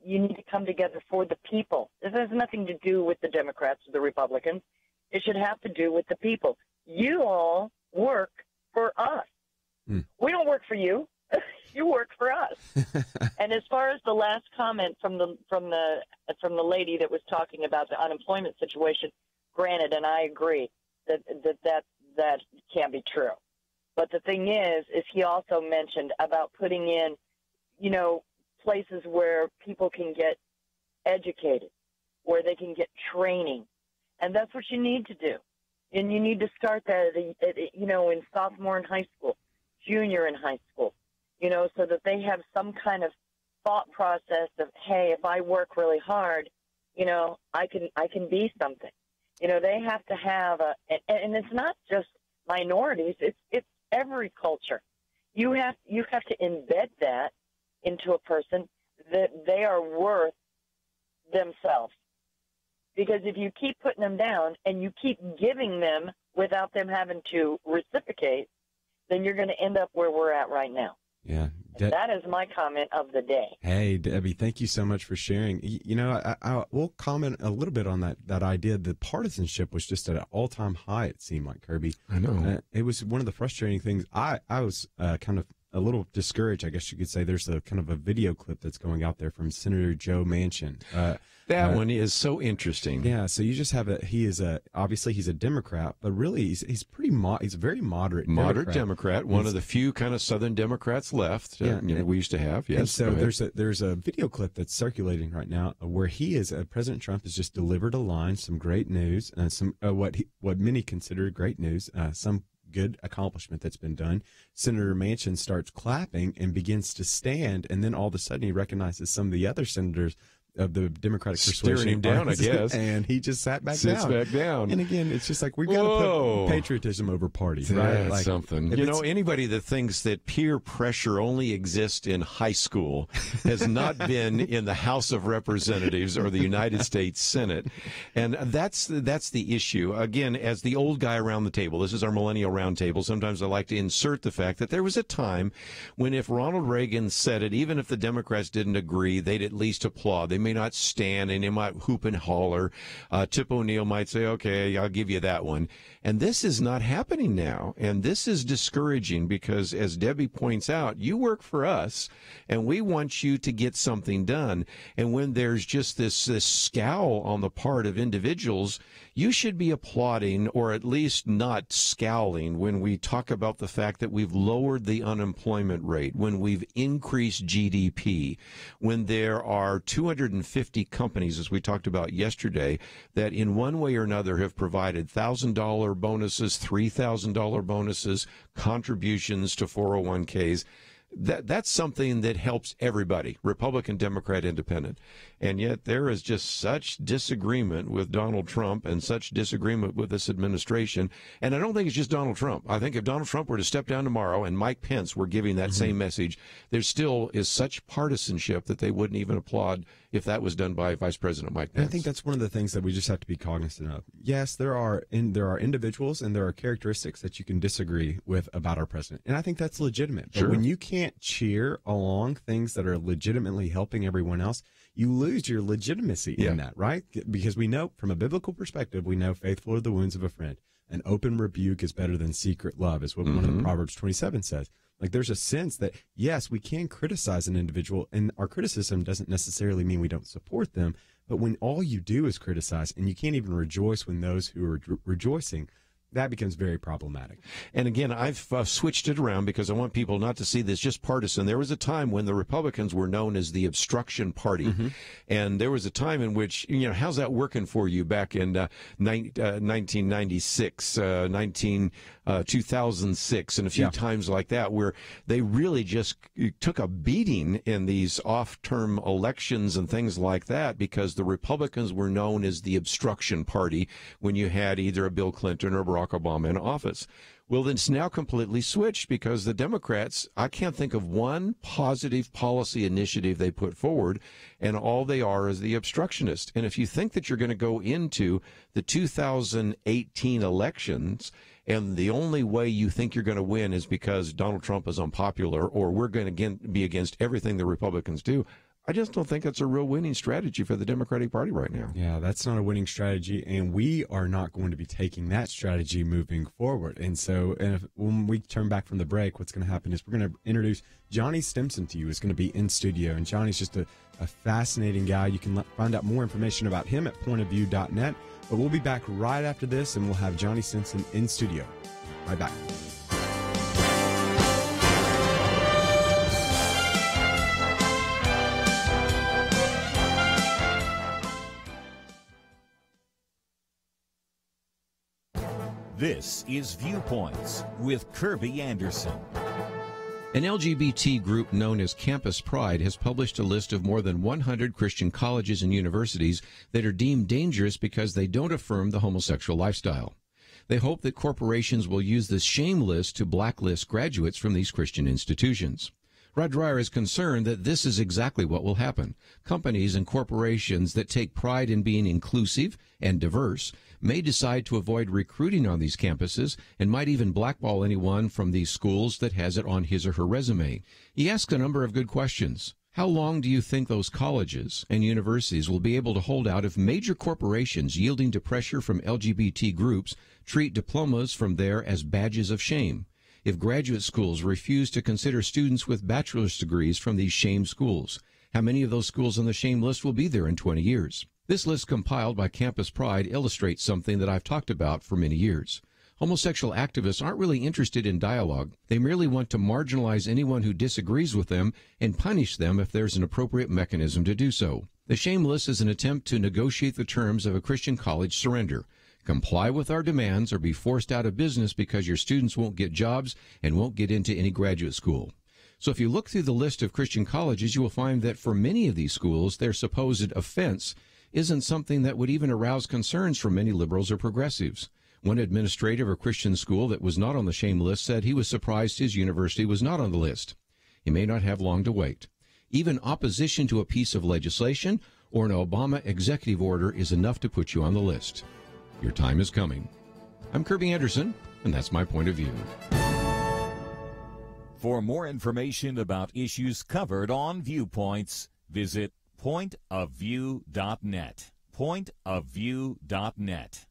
You need to come together for the people. This has nothing to do with the Democrats or the Republicans. It should have to do with the people. You all work for us. We don't work for you. You work for us. And as far as the last comment from the lady that was talking about the unemployment situation, granted, and I agree that can't be true. But the thing is he also mentioned about putting in, places where people can get educated, where they can get training. And that's what you need to do. And you need to start that, in sophomore in high school, junior in high school, so that they have some kind of thought process of, hey, if I work really hard, I can be something. They have to have and it's not just minorities, it's every culture. You have to embed that into a person that they are worth themselves. Because if you keep putting them down and you keep giving them without them having to reciprocate, then you're going to end up where we're at right now.
Yeah.
That is my comment of the day.
Hey, Debbie, thank you so much for sharing. You know, I will comment a little bit on that idea. The partisanship was just at an all-time high, it seemed like, Kerby.
I know.
It was one of the frustrating things. I was kind of a little discouraged, I guess you could say. There's a kind of a video clip that's going out there from Senator Joe Manchin.
That one is so interesting.
Yeah, so you just have obviously he's a Democrat, but really he's pretty he's a very moderate
Democrat, one of the few kind of Southern Democrats left. We used to have. Yes.
And so there's a video clip that's circulating right now where President Trump has just delivered a line, some great news, some what many consider great news, some good accomplishment that's been done. Senator Manchin starts clapping and begins to stand, and then all of a sudden he recognizes some of the other senators of the Democratic persuasion,
staring him down, I guess,
and he just sat back
Sits back down.
And again, it's just like we've got to put patriotism over parties, right?
That's
like
something. You know, anybody that thinks that peer pressure only exists in high school has not been in the House of Representatives or the United States Senate, and that's the issue. Again, as the old guy around the table, this is our Millennial Roundtable. Sometimes I like to insert the fact that there was a time when if Ronald Reagan said it, even if the Democrats didn't agree, they'd at least applaud. They may not stand and they might hoop and holler. Tip O'Neill might say, okay, I'll give you that one. And this is not happening now. And this is discouraging because, as Debbie points out, you work for us and we want you to get something done. And when there's just this scowl on the part of individuals, you should be applauding or at least not scowling when we talk about the fact that we've lowered the unemployment rate, when we've increased GDP, when there are 250 companies, as we talked about yesterday, that in one way or another have provided $1,000 bonuses, $3,000 bonuses, contributions to 401ks. That's something that helps everybody, Republican, Democrat, Independent. And yet there is just such disagreement with Donald Trump and such disagreement with this administration. And I don't think it's just Donald Trump. I think if Donald Trump were to step down tomorrow and Mike Pence were giving that same message, there still is such partisanship that they wouldn't even applaud if that was done by Vice President Mike Pence.
And I think that's one of the things that we just have to be cognizant of. Yes, there are individuals and there are characteristics that you can disagree with about our president. And I think that's legitimate. But when you can't cheer along things that are legitimately helping everyone else, you lose your legitimacy in that, right? Because we know, from a biblical perspective, we know faithful are the wounds of a friend. An open rebuke is better than secret love, is what one of the Proverbs 27 says. Like, there's a sense that, yes, we can criticize an individual, and our criticism doesn't necessarily mean we don't support them, but when all you do is criticize, and you can't even rejoice when those who are rejoicing, that becomes very problematic.
And again, I've switched it around because I want people not to see this just partisan. There was a time when the Republicans were known as the obstruction party. And there was a time in which, how's that working for you back in 1996, 2006, and a few times like that, where they really just took a beating in these off-term elections and things like that because the Republicans were known as the obstruction party when you had either a Bill Clinton or Barack Obama in office. Well, then it's now completely switched because the Democrats, I can't think of one positive policy initiative they put forward, and all they are is the obstructionist. And if you think that you're going to go into the 2018 elections and the only way you think you're going to win is because Donald Trump is unpopular or we're going to be against everything the Republicans do, I just don't think that's a real winning strategy for the Democratic Party right now.
Yeah, that's not a winning strategy, and we are not going to be taking that strategy moving forward. And so when we turn back from the break, what's going to happen is we're going to introduce Johnny Stimson to you. He's going to be in studio, and Johnny's just a fascinating guy. You can find out more information about him at pointofview.net. But we'll be back right after this, and we'll have Johnny Stimson in studio. Right back.
This is Viewpoints with Kerby Anderson.
An LGBT group known as Campus Pride has published a list of more than 100 Christian colleges and universities that are deemed dangerous because they don't affirm the homosexual lifestyle. They hope that corporations will use this shame list to blacklist graduates from these Christian institutions. Rod Dreyer is concerned that this is exactly what will happen. Companies and corporations that take pride in being inclusive and diverse may decide to avoid recruiting on these campuses and might even blackball anyone from these schools that has it on his or her resume. He asks a number of good questions. How long do you think those colleges and universities will be able to hold out if major corporations, yielding to pressure from LGBT groups, treat diplomas from there as badges of shame? If graduate schools refuse to consider students with bachelor's degrees from these shame schools, how many of those schools on the shame list will be there in 20 years? This list compiled by Campus Pride illustrates something that I've talked about for many years. Homosexual activists aren't really interested in dialogue. They merely want to marginalize anyone who disagrees with them and punish them if there's an appropriate mechanism to do so. The shame list is an attempt to negotiate the terms of a Christian college surrender. Comply with our demands or be forced out of business because your students won't get jobs and won't get into any graduate school. So if you look through the list of Christian colleges, you will find that for many of these schools, their supposed offense isn't something that would even arouse concerns from many liberals or progressives. One administrator of a Christian school that was not on the shame list said he was surprised his university was not on the list. He may not have long to wait. Even opposition to a piece of legislation or an Obama executive order is enough to put you on the list. Your time is coming. I'm Kerby Anderson, and that's my point of view.
For more information about issues covered on Viewpoints, visit pointofview.net. Pointofview.net.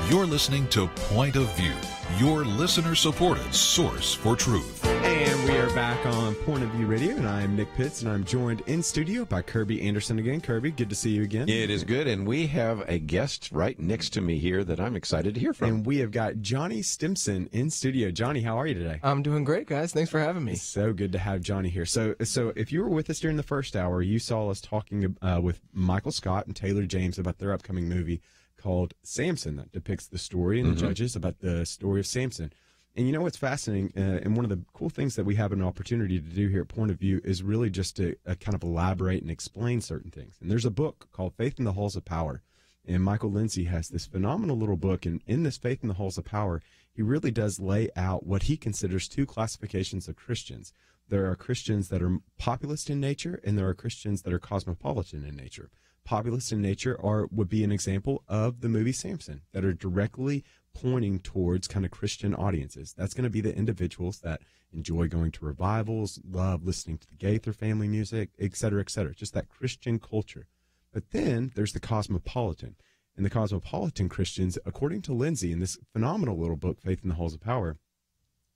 You're listening to Point of View, your listener-supported source for truth.
And we are back on Point of View Radio, and I'm Nick Pitts, and I'm joined in studio by Kerby Anderson again. Kerby, good to see you again.
It is good, and we have a guest right next to me here that I'm excited to hear from.
And we have got Johnny Stimson in studio. Johnny, how are you today?
I'm doing great, guys. Thanks for having me.
It's so good to have Johnny here. So if you were with us during the first hour, you saw us talking with Michael Scott and Taylor James about their upcoming movie called Samson that depicts the story and the judges about the story of Samson. And you know what's fascinating, and one of the cool things that we have an opportunity to do here at Point of View is really just to kind of elaborate and explain certain things. And there's a book called Faith in the Halls of Power, and Michael Lindsay has this phenomenal little book, and in this Faith in the Halls of Power, he really does lay out what he considers two classifications of Christians. There are Christians that are populist in nature, and there are Christians that are cosmopolitan in nature. Populist in nature would be an example of the movie Samson, that are directly pointing towards kind of Christian audiences. That's going to be the individuals that enjoy going to revivals, love listening to the Gaither family music, et cetera, just that Christian culture. But then there's the cosmopolitan. And the cosmopolitan Christians, according to Lindsay, in this phenomenal little book, Faith in the Halls of Power,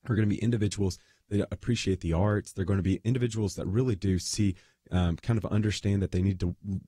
are going to be individuals that appreciate the arts. They're going to be individuals that really do see, kind of understand that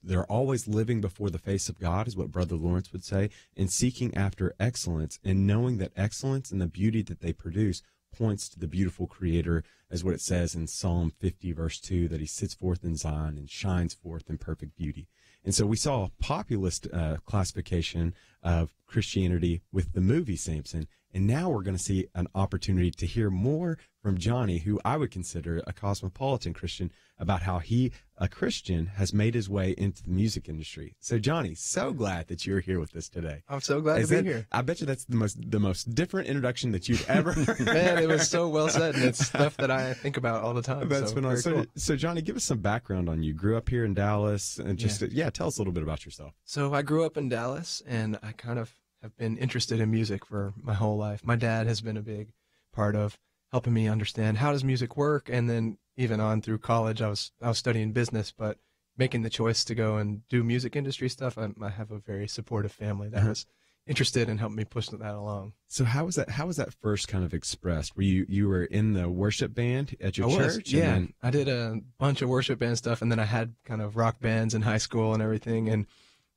they're always living before the face of God, is what Brother Lawrence would say, and seeking after excellence, and knowing that excellence and the beauty that they produce points to the beautiful Creator, as what it says in Psalm 50, verse 2, that he sits forth in Zion and shines forth in perfect beauty. And so we saw a populist classification of Christianity with the movie Samson, and now we're going to see an opportunity to hear more from Johnny, who I would consider a cosmopolitan Christian, about how he, a Christian, has made his way into the music industry. So, Johnny, so glad that you're here with us today.
I'm so glad to be here.
I bet you that's the most different introduction that you've ever heard.
Man, it was so well said, and it's stuff that I think about all the time.
That's been awesome.
Cool.
So, Johnny, give us some background on you. Grew up here in Dallas, and tell us a little bit about yourself.
So I grew up in Dallas, and I kind of have been interested in music for my whole life. My dad has been a big part of helping me understand how does music work. And then even on through college, I was studying business, but making the choice to go and do music industry stuff, I have a very supportive family that was interested and helped me push that along.
So how was that first kind of expressed? Were you were in the worship band at your church?
Yeah.
And then,
I did a bunch of worship band stuff, and then I had kind of rock bands in high school and everything. And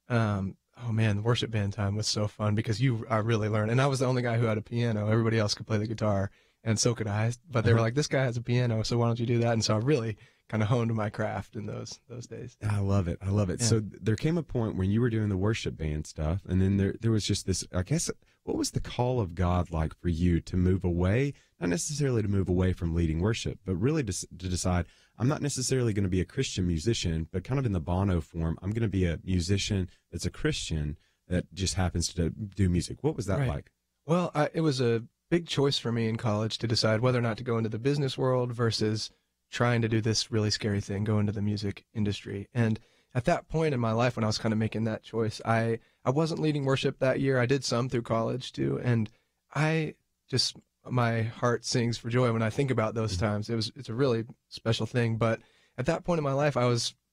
oh man, the worship band time was so fun because I really learned. And I was the only guy who had a piano. Everybody else could play the guitar, and so could I. But they were like, this guy has a piano, so why don't you do that? And so I really kind of honed my craft in those days.
I love it. Yeah. So there came a point when you were doing the worship band stuff, and then there was just this, I guess, what was the call of God like for you to move away, not necessarily to move away from leading worship, but really to decide, I'm not necessarily going to be a Christian musician, but kind of in the Bono form, I'm going to be a musician that's a Christian that just happens to do music. What was that like?
Well, it was a big choice for me in college to decide whether or not to go into the business world versus trying to do this really scary thing, go into the music industry. And at that point in my life when I was kind of making that choice, I wasn't leading worship that year. I did some through college too. And my heart sings for joy when I think about those times. It's a really special thing. But at that point in my life, I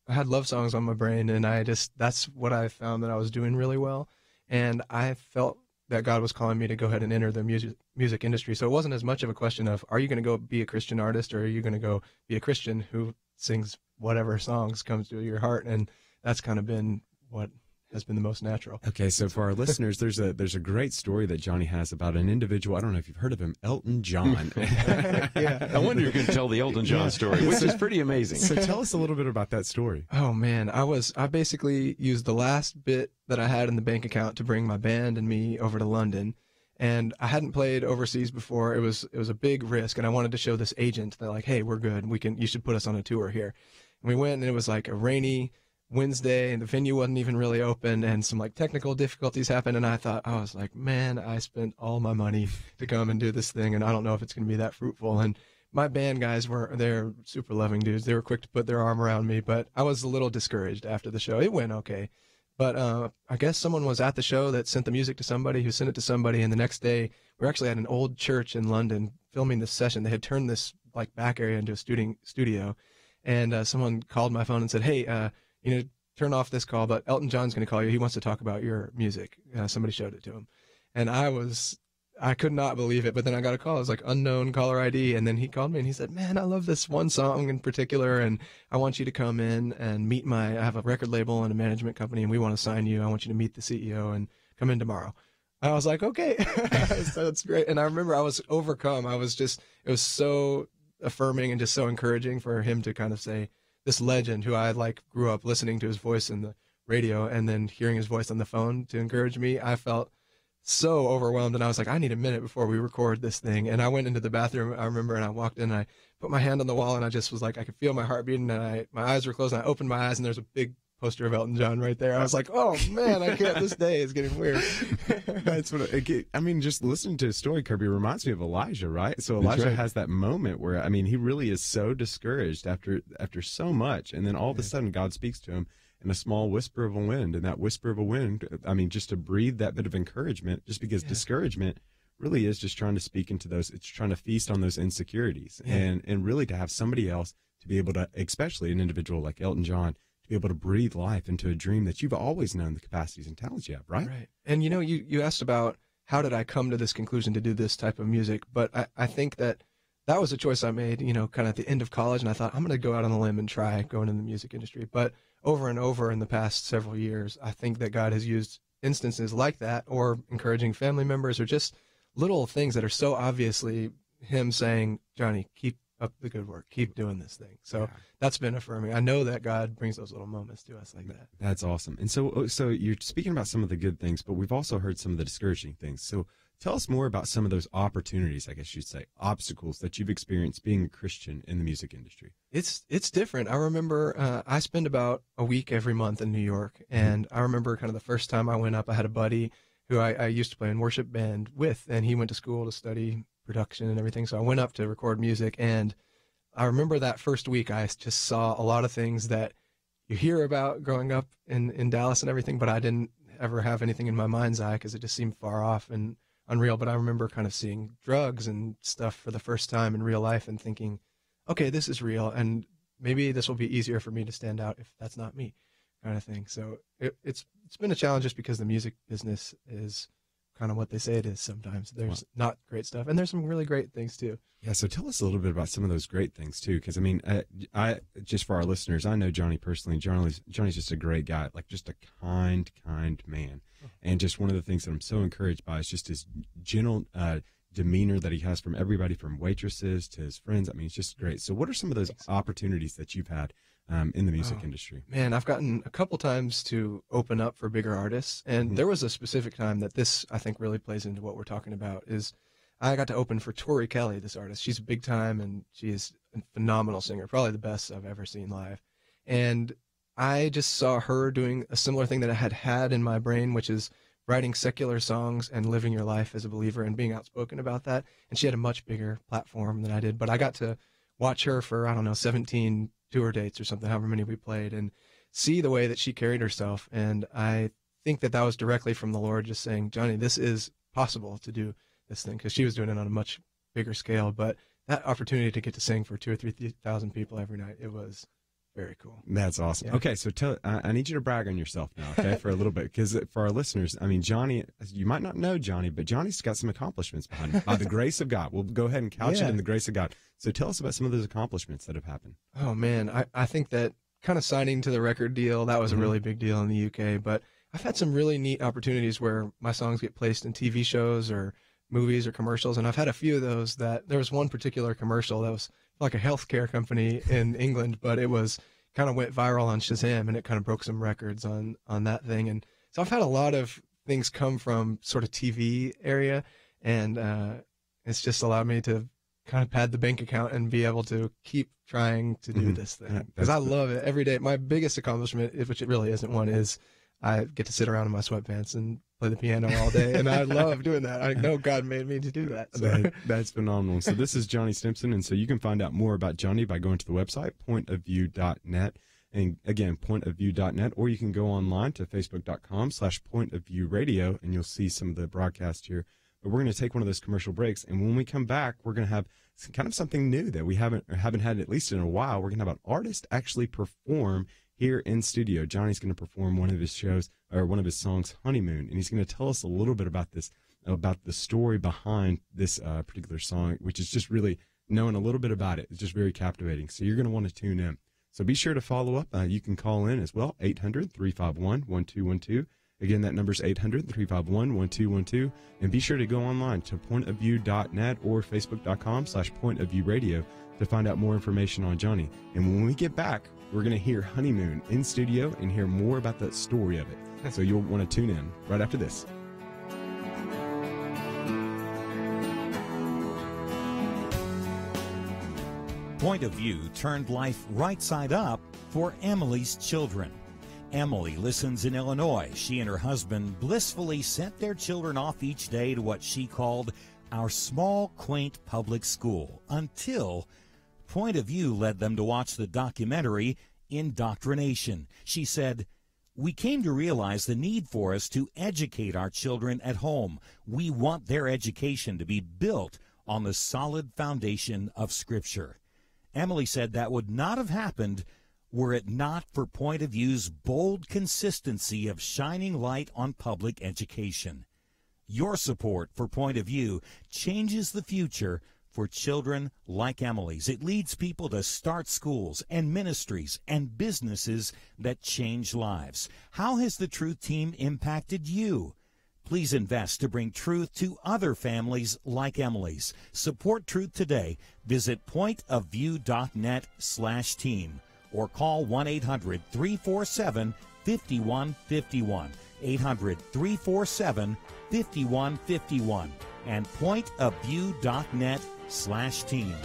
had love songs on my brain, and that's what I found that I was doing really well. And I felt that God was calling me to go ahead and enter the music industry. So it wasn't as much of a question of, are you going to go be a Christian artist, or are you going to go be a Christian who sings whatever songs comes to your heart? And that's kind of been what has been the most natural.
Okay, so for our listeners, there's a great story that Johnny has about an individual. I don't know if you've heard of him, Elton John.
Yeah. I wonder if you can tell the Elton John story, which is pretty amazing.
So tell us a little bit about that story.
Oh man, I basically used the last bit that I had in the bank account to bring my band and me over to London. And I hadn't played overseas before. It was a big risk, and I wanted to show this agent that, like, hey, we're good. You should put us on a tour here. And we went, and it was like a rainy Wednesday, and the venue wasn't even really open, and some like technical difficulties happened. And I was like, man, I spent all my money to come and do this thing, and I don't know if it's going to be that fruitful. And my band guys they're super loving dudes. They were quick to put their arm around me, but I was a little discouraged after the show. It went okay. But I guess someone was at the show that sent the music to somebody who sent it to somebody, and the next day we were actually at an old church in London filming this session. They had turned this like back area into a studio, and someone called my phone and said, hey, turn off this call, but Elton John's going to call you. He wants to talk about your music. Somebody showed it to him, and I could not believe it. But then I got a call. It was like unknown caller ID, and then he called me and he said, man, I love this one song in particular, and I want you to come in and meet I have a record label and a management company, and we want to sign you. I want you to meet the CEO and come in tomorrow. I was like, okay. So that's great. And I remember I was overcome. It was so affirming and just so encouraging for him to kind of say, this legend who I grew up listening to his voice in the radio and then hearing his voice on the phone to encourage me. I felt so overwhelmed, and I was like, I need a minute before we record this thing. And I went into the bathroom, I remember, and I walked in and I put my hand on the wall, and I just was like, I could feel my heart beating, and my eyes were closed, and I opened my eyes, and there's a big poster of Elton John right there. I was like, oh man, I can't, this day is getting weird.
That's what just listening to his story, Kerby, reminds me of Elijah, right? So Elijah has that moment where, he really is so discouraged after so much, and then all of a sudden God speaks to him in a small whisper of a wind, and that whisper of a wind, just to breathe that bit of encouragement, just because discouragement really is just trying to speak into those, it's trying to feast on those insecurities, and really to have somebody else to be able to, especially an individual like Elton John, to be able to breathe life into a dream that you've always known the capacities and talents you have, right?
Right. And you asked about how did I come to this conclusion to do this type of music, but I think that was a choice I made, kind of at the end of college, and I thought, I'm going to go out on a limb and try going in the music industry. But over and over in the past several years, I think that God has used instances like that, or encouraging family members, or just little things that are so obviously him saying, Johnny, keep up the good work, keep doing this thing. So that's been affirming. I know that God brings those little moments to us like that.
That's awesome. And so you're speaking about some of the good things, but we've also heard some of the discouraging things. So tell us more about some of those opportunities, I guess you'd say, obstacles that you've experienced being a Christian in the music industry.
It's different. I remember I spend about a week every month in New York, and I remember kind of the first time I went up, I had a buddy who I used to play in worship band with, and he went to school to study production and everything. So I went up to record music, and I remember that first week I just saw a lot of things that you hear about growing up in Dallas and everything, but I didn't ever have anything in my mind's eye because it just seemed far off. And unreal. But I remember kind of seeing drugs and stuff for the first time in real life and thinking, okay, this is real, and maybe this will be easier for me to stand out if that's not me, kind of thing. So it's been a challenge just because the music business is kind of what they say it is sometimes. There's not great stuff, and there's some really great things too.
Yeah, so tell us a little bit about some of those great things too, because I mean, I just for our listeners, I know Johnny personally. Johnny's just a great guy, like just a kind man, and just one of the things that I'm so encouraged by is just his gentle demeanor that he has from everybody, from waitresses to his friends. I mean, it's just great. So, what are some of those opportunities that you've had in the music industry?
Man, I've gotten a couple times to open up for bigger artists, and there was a specific time that this, I think, really plays into what we're talking about, is I got to open for Tori Kelly, this artist. She's big time, and she is a phenomenal singer, probably the best I've ever seen live. And I just saw her doing a similar thing that I had in my brain, which is writing secular songs and living your life as a believer and being outspoken about that. And she had a much bigger platform than I did, but I got to watch her for, 17 tour dates or something, however many we played, and see the way that she carried herself. And I think that was directly from the Lord, just saying, Johnny, this is possible to do this thing, because she was doing it on a much bigger scale. But that opportunity to get to sing for 2,000 or 3,000 people every night, it was very cool.
That's awesome.
Yeah.
Okay, so I need you to brag on yourself now, okay, for a little bit, because for our listeners, I mean, Johnny, you might not know Johnny, but Johnny's got some accomplishments behind him. By the grace of God. We'll go ahead and couch it in the grace of God. So tell us about some of those accomplishments that have happened.
Oh, man, I think that kind of signing to the record deal, that was a really big deal in the UK, but I've had some really neat opportunities where my songs get placed in TV shows or movies or commercials, and I've had a few of those. That there was one particular commercial that was like a healthcare company in England, but it was kind of went viral on Shazam, and it kind of broke some records on that thing. And so I've had a lot of things come from sort of TV area, and it's just allowed me to kind of pad the bank account and be able to keep trying to do this thing, because I love it every day. My biggest accomplishment, which it really isn't one, is I get to sit around in my sweatpants and play the piano all day, and I love doing that. I know God made me to do that. So.
That's phenomenal. So this is Johnny Stimson, and so you can find out more about Johnny by going to the website, pointofview.net, and again, pointofview.net, or you can go online to facebook.com/pointofviewradio, and you'll see some of the broadcast here. But we're going to take one of those commercial breaks, and when we come back, we're going to have kind of something new that we haven't had at least in a while. We're going to have an artist actually perform here in studio. Johnny's going to perform one of his shows, or one of his songs, Honeymoon, and he's going to tell us a little bit about this, about the story behind this particular song, which is just really knowing a little bit about it. It's just very captivating. So you're going to want to tune in. So be sure to follow up. You can call in as well, 800-351-1212. Again, that number's 800-351-1212. And be sure to go online to pointofview.net or facebook.com/pointofviewradio to find out more information on Johnny. And when we get back, we're going to hear Honeymoon in studio and hear more about the story of it. So you'll want to tune in right after this.
Point of View turned life right side up for Emily's children. Emily listens in Illinois. She and her husband blissfully sent their children off each day to what she called our small, quaint public school, until Point of View led them to watch the documentary Indoctrination. She said, "We came to realize the need for us to educate our children at home. We want their education to be built on the solid foundation of Scripture." Emily said that would not have happened were it not for Point of View's bold consistency of shining light on public education. Your support for Point of View changes the future for children like Emily's. It leads people to start schools and ministries and businesses that change lives. How has the Truth Team impacted you? Please invest to bring truth to other families like Emily's. Support Truth today. Visit pointofview.net/team or call 1-800-347-5151. 800-347-5151 and pointofview.net/team.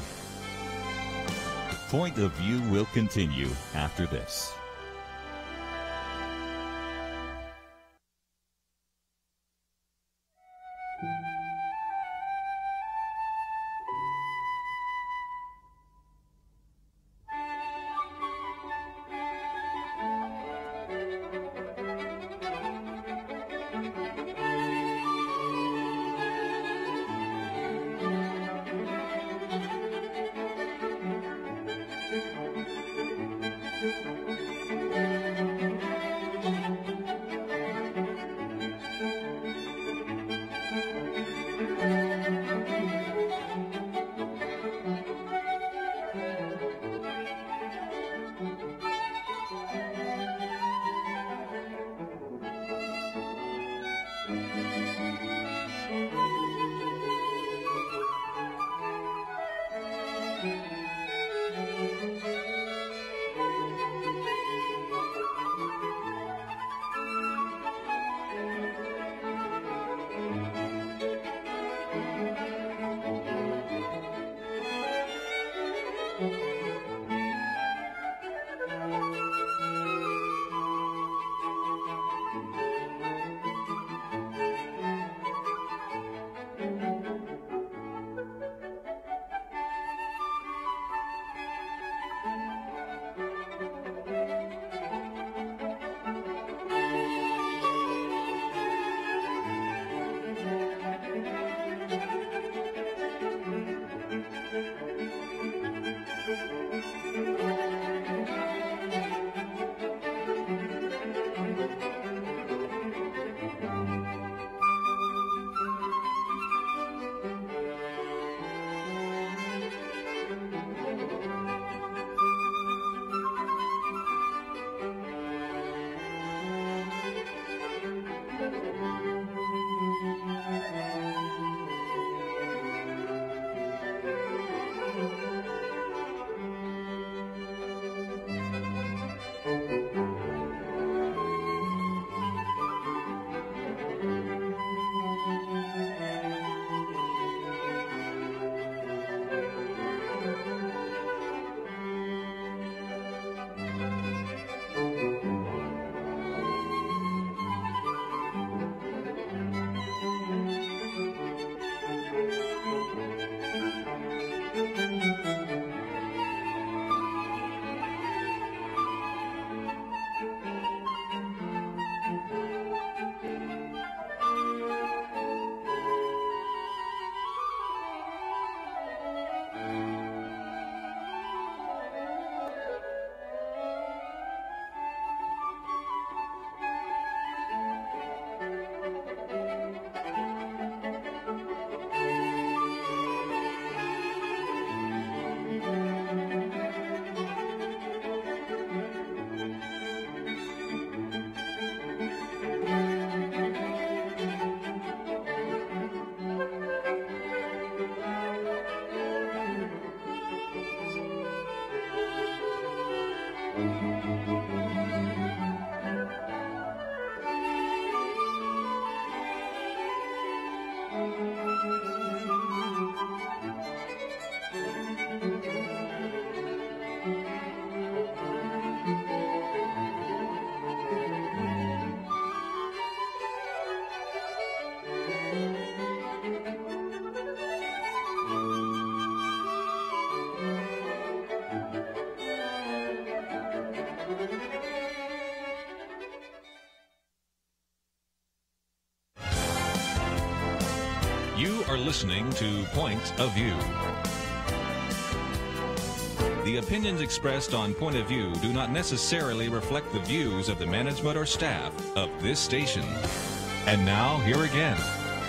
Point of View will continue after this.
You are listening to Point of View. The opinions expressed on Point of View do not necessarily reflect the views of the management or staff of this station. And now, here again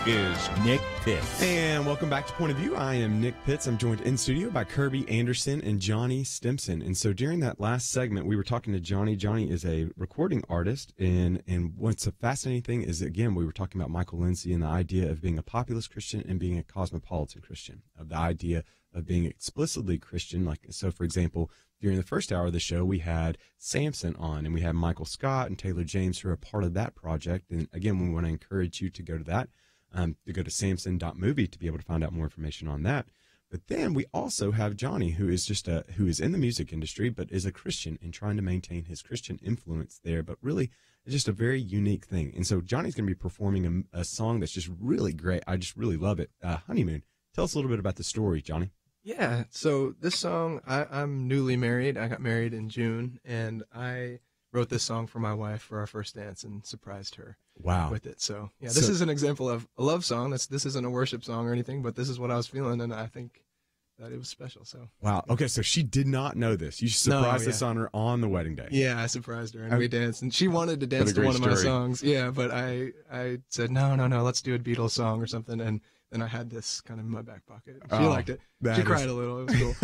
is
Nick Pitts. And welcome back to Point of View. I am Nick Pitts. I'm joined in studio by Kerby Anderson and Johnny Stimson. And so during that last segment, we were talking to Johnny. Johnny is a recording artist. And what's a fascinating thing is, again, we were talking about Michael Lindsay and the idea of being a populist Christian and being a cosmopolitan Christian, of the idea of being explicitly Christian. Like, so for example, during the first hour of the show, we had Samson on, and we had Michael Scott and Taylor James, who are a part of that project. And again, we want to encourage you to go to that. To go to samson.movie to be able to find out more information on that. But then we also have Johnny, who is who is in the music industry, but is a Christian and trying to maintain his Christian influence there. But really, it's just a very unique thing. And so Johnny's going to be performing a song that's just really great. I just really love it. Honeymoon. Tell us a little bit about the story, Johnny.
Yeah. So this song, I'm newly married. I got married in June, and I wrote this song for my wife for our first dance and surprised her.
Wow.
With it. So, yeah, this is an example of a love song. This isn't a worship song or anything, but this is what I was feeling, and I think that it was special. So
wow. Okay, so she did not know this. You surprised us on her on the wedding day.
Yeah, I surprised her, and we danced, and she wanted to dance to one of my songs. Yeah, but I said no, let's do a Beatles song or something, and then I had this kind of in my back pocket. She liked it. She cried a little. It was cool.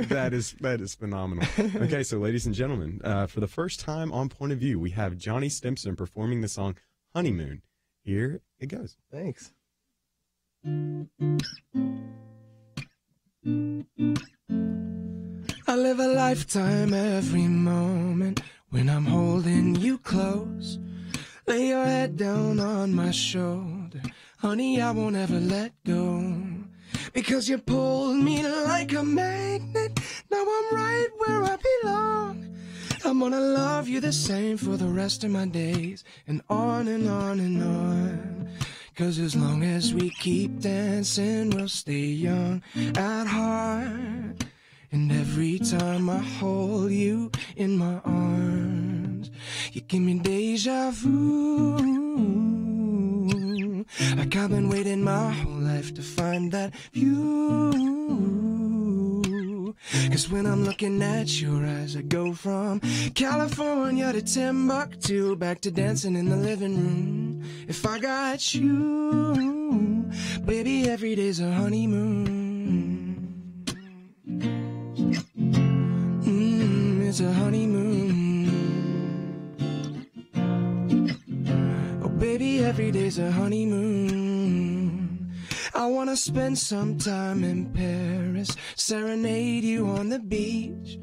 That is phenomenal. Okay, so ladies and gentlemen, for the first time on Point of View, we have Johnny Stimson performing the song Honeymoon. Here it goes.
Thanks. I live a lifetime every moment when I'm holding you close. Lay your head down on my shoulder. Honey, I won't ever let go. Because you pulled me like a magnet. Now I'm right where I belong. I'm gonna love you the same for the rest of my days. And on and on and on. 'Cause as long as we keep dancing, we'll stay young at heart. And every time I hold you in my arms, you give me deja vu. Like I've been waiting my whole life to find that view. 'Cause when I'm looking at your eyes, I go from California to Timbuktu, back to dancing in the living room. If I got you, baby, every day's a honeymoon. It's a honeymoon. Oh, baby, every day's a honeymoon. I wanna spend some time in Paris, serenade you on the beach.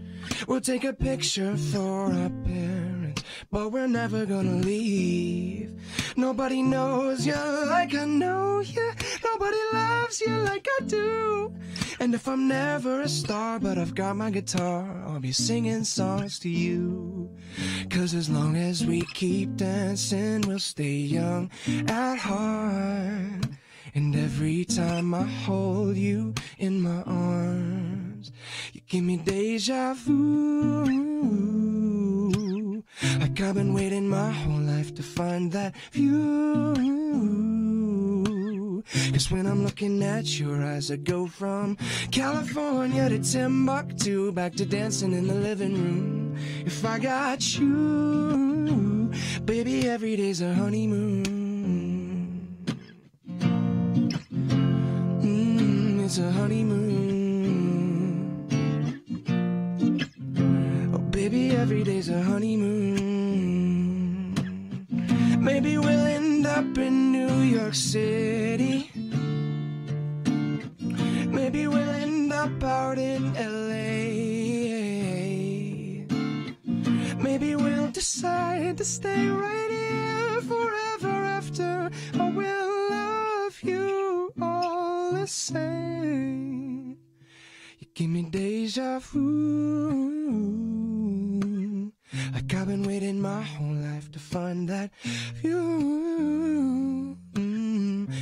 We'll take a picture for our parents, but we're never gonna leave. Nobody knows you like I know you. Nobody loves you like I do. And if I'm never a star, but I've got my guitar, I'll be singing songs to you. 'Cause as long as we keep dancing, we'll stay young at heart. And every time I hold you in my arms, you give me deja vu. Like I've been waiting my whole life to find that view. 'Cause when I'm looking at your eyes, I go from California to Timbuktu, back to dancing in the living room. If I got you, baby, every day's a honeymoon. It's a honeymoon. Oh, baby, every day's a honeymoon. Maybe we'll end up in New York City. Maybe we'll end up out in LA. Maybe we'll decide to stay right here forever after. I will love you all the same. You give me deja vu. Like I've been waiting my whole life to find that view.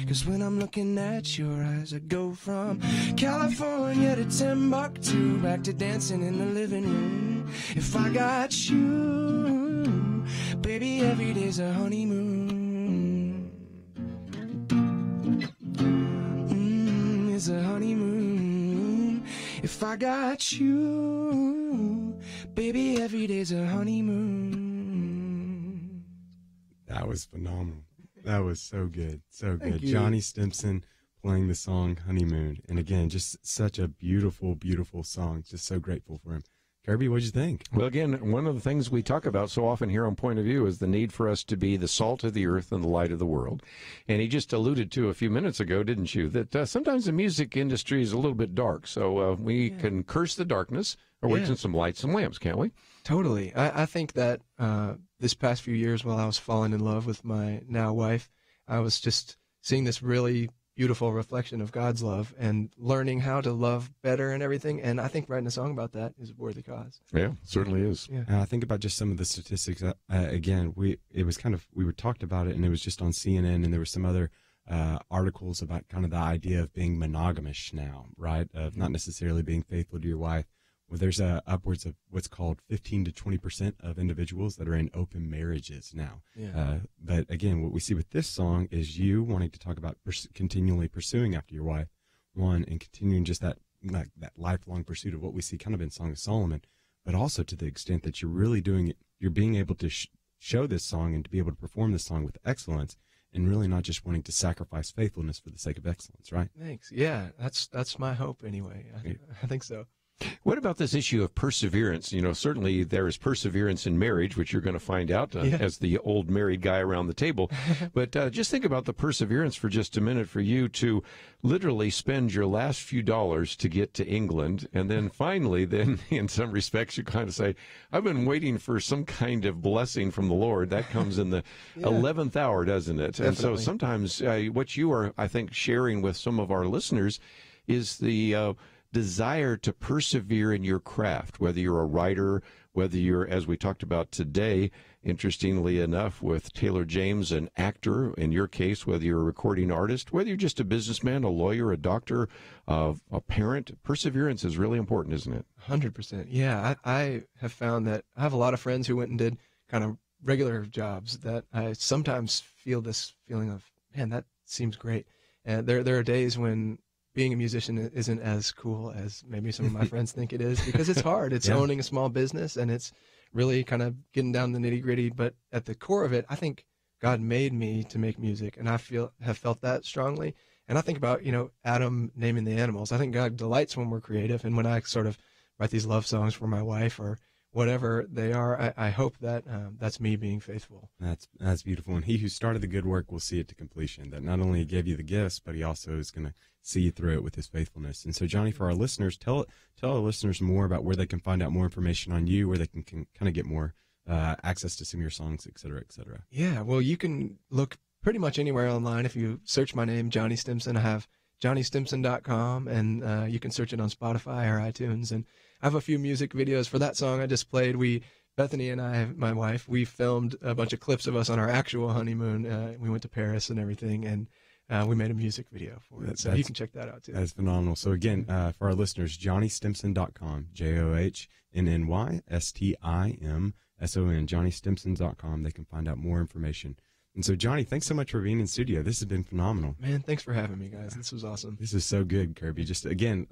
'Cause when I'm looking at your eyes, I go from California to Timbuktu, back to dancing in the living room. If I got you, baby, every day's a honeymoon. It's a honeymoon. If I got you, baby, every day's a honeymoon.
That was phenomenal. That was so good. So good.
Thank you.
Johnny Stimson playing the song Honeymoon. And again, just such a beautiful, beautiful song. Just so grateful for him. Kerby, what'd you think?
Well, again, one of the things we talk about so often here on Point of View is the need for us to be the salt of the earth and the light of the world. And he just alluded to a few minutes ago, didn't you, that sometimes the music industry is a little bit dark. So we can curse the darkness or wait in some lights and lamps, can't we?
Totally. I think that this past few years while I was falling in love with my now wife, I was just seeing this really beautiful reflection of God's love and learning how to love better and everything. And I think writing a song about that is a worthy cause.
Yeah, certainly is.
Yeah.
I think about just some of the statistics. Again, we were talked about it, and it was just on CNN, and there were some other articles about kind of the idea of being monogamous now, right? Of not necessarily being faithful to your wife. Well, there's upwards of what's called 15 to 20% of individuals that are in open marriages now.
Yeah.
But again, what we see with this song is you wanting to talk about continually pursuing after your wife, one, and continuing just that that lifelong pursuit of what we see kind of in Song of Solomon, but also to the extent that you're really doing it, you're being able to show this song and to be able to perform this song with excellence, and really not just wanting to sacrifice faithfulness for the sake of excellence, right?
Thanks. Yeah, that's my hope anyway. I think so.
What about this issue of perseverance? You know, certainly there is perseverance in marriage, which you're going to find out as the old married guy around the table. But just think about the perseverance for just a minute for you to literally spend your last few dollars to get to England. And then finally, then in some respects, you kind of say, I've been waiting for some kind of blessing from the Lord. That comes in the 11th hour, doesn't it?
Definitely.
And so sometimes what you are, I think, sharing with some of our listeners is the desire to persevere in your craft, whether you're a writer, whether you're, as we talked about today, interestingly enough, with Taylor James, an actor, in your case, whether you're a recording artist, whether you're just a businessman, a lawyer, a doctor, a parent, perseverance is really important, isn't it?
100%. Yeah, I have found that I have a lot of friends who went and did kind of regular jobs that I sometimes feel this feeling of, man, that seems great. And there are days when being a musician isn't as cool as maybe some of my friends think it is, because it's hard. It's owning a small business, and it's really kind of getting down the nitty-gritty. But at the core of it, I think God made me to make music, and I have felt that strongly. And I think about, Adam naming the animals. I think God delights when we're creative, and when I sort of write these love songs for my wife or whatever they are, I hope that that's me being faithful.
That's beautiful. And he who started the good work will see it to completion, that not only he gave you the gifts, but he also is going to see you through it with his faithfulness. And so, Johnny, for our listeners, tell our listeners more about where they can find out more information on you, where they can kind of get more access to some of your songs, et cetera, et cetera.
Yeah, well, you can look pretty much anywhere online. If you search my name, Johnny Stimson, I have johnnystimson.com, and you can search it on Spotify or iTunes. And I have a few music videos for that song I just played. Bethany and I, my wife, we filmed a bunch of clips of us on our actual honeymoon. We went to Paris and everything, and we made a music video for it. So you can check that out, too.
That's phenomenal. So, again, for our listeners, johnnystimson.com, JohnnyStimson, johnnystimson.com. They can find out more information. And so, Johnny, thanks so much for being in studio. This has been phenomenal.
Man, thanks for having me, guys. This was awesome.
This is so good, Kerby. Just, again,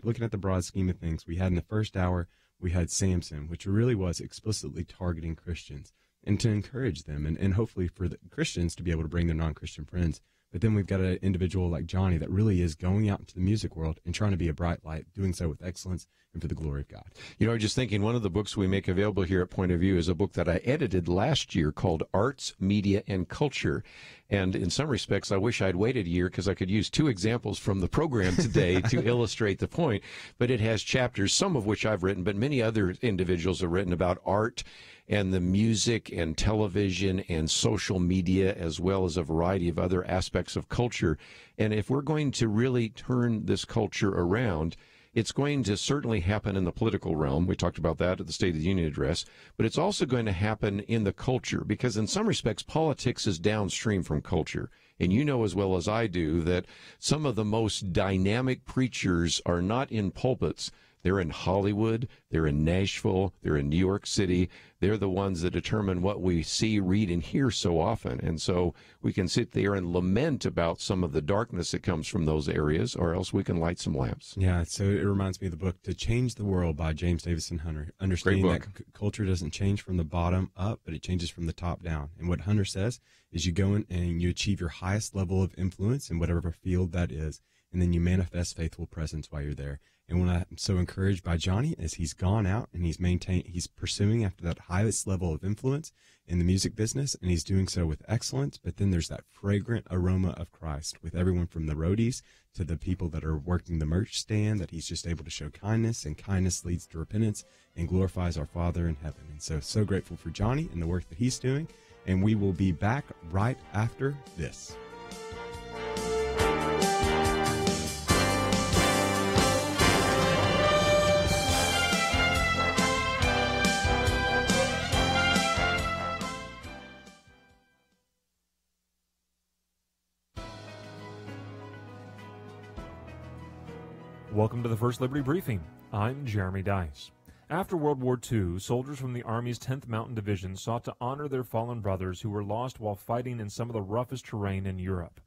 looking at the broad scheme of things, we had in the first hour, we had Samson, which really was explicitly targeting Christians and to encourage them and hopefully for the Christians to be able to bring their non-Christian friends. But then we've got an individual like Johnny that really is going out into the music world and trying to be a bright light, doing so with excellence and for the glory of God.
You know, just thinking, one of the books we make available here at Point of View is a book that I edited last year called Arts, Media, and Culture. And in some respects, I wish I'd waited a year because I could use two examples from the program today to illustrate the point. But it has chapters, some of which I've written, but many other individuals have written about art and the music and television and social media, as well as a variety of other aspects of culture. And if we're going to really turn this culture around, it's going to certainly happen in the political realm. We talked about that at the State of the Union address. But it's also going to happen in the culture, because in some respects, politics is downstream from culture. And you know as well as I do that some of the most dynamic preachers are not in pulpits. They're in Hollywood, they're in Nashville, they're in New York City. They're the ones that determine what we see, read, and hear so often. And so we can sit there and lament about some of the darkness that comes from those areas, or else we can light some lamps.
Yeah, so it reminds me of the book To Change the World by James Davison Hunter. Understanding that culture doesn't change from the bottom up, but it changes from the top down. And what Hunter says is you go in and you achieve your highest level of influence in whatever field that is, and then you manifest faithful presence while you're there. And what I'm so encouraged by Johnny is he's gone out and he's pursuing after that highest level of influence in the music business, and he's doing so with excellence. But then there's that fragrant aroma of Christ with everyone from the roadies to the people that are working the merch stand, that he's just able to show kindness, and kindness leads to repentance and glorifies our Father in heaven. And so grateful for Johnny and the work that he's doing. And we will be back right after this.
Welcome to the First Liberty Briefing. I'm Jeremy Dice. After World War II, soldiers from the Army's 10th Mountain Division sought to honor their fallen brothers who were lost while fighting in some of the roughest terrain in Europe.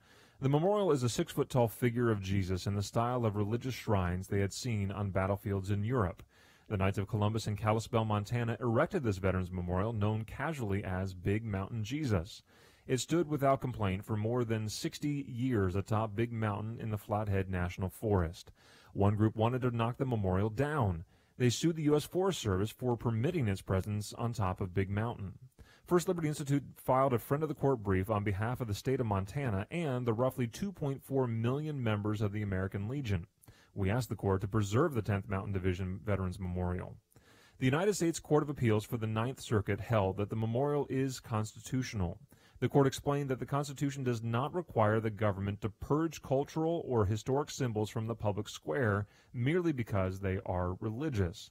The memorial is a 6-foot-tall figure of Jesus in the style of religious shrines they had seen on battlefields in Europe. The Knights of Columbus in Kalispell, Montana, erected this Veterans Memorial, known casually as Big Mountain Jesus. It stood without complaint for more than 60 years atop Big Mountain in the Flathead National Forest. One group wanted to knock the memorial down. They sued the U.S. Forest Service for permitting its presence on top of Big Mountain. First Liberty Institute filed a friend of the court brief on behalf of the state of Montana and the roughly 2.4 million members of the American Legion. We asked the court to preserve the 10th Mountain Division Veterans Memorial. The United States Court of Appeals for the Ninth Circuit held that the memorial is constitutional. The court explained that the Constitution does not require the government to purge cultural or historic symbols from the public square merely because they are religious.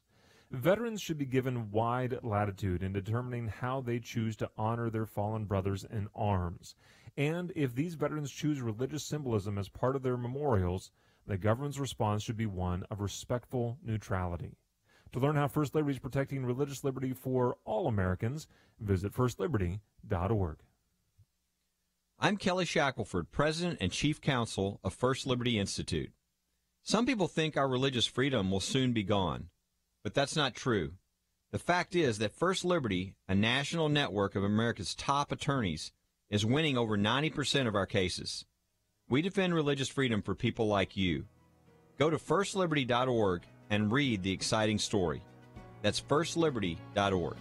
Veterans should be given wide latitude in determining how they choose to honor their fallen brothers in arms. And if these veterans choose religious symbolism as part of their memorials, the government's response should be one of respectful neutrality. To learn how First Liberty is protecting religious liberty for all Americans, visit firstliberty.org.
I'm Kelly Shackelford, President and Chief Counsel of First Liberty Institute. Some people think our religious freedom will soon be gone, but that's not true. The fact is that First Liberty, a national network of America's top attorneys, is winning over 90% of our cases. We defend religious freedom for people like you. Go to firstliberty.org and read the exciting story. That's firstliberty.org.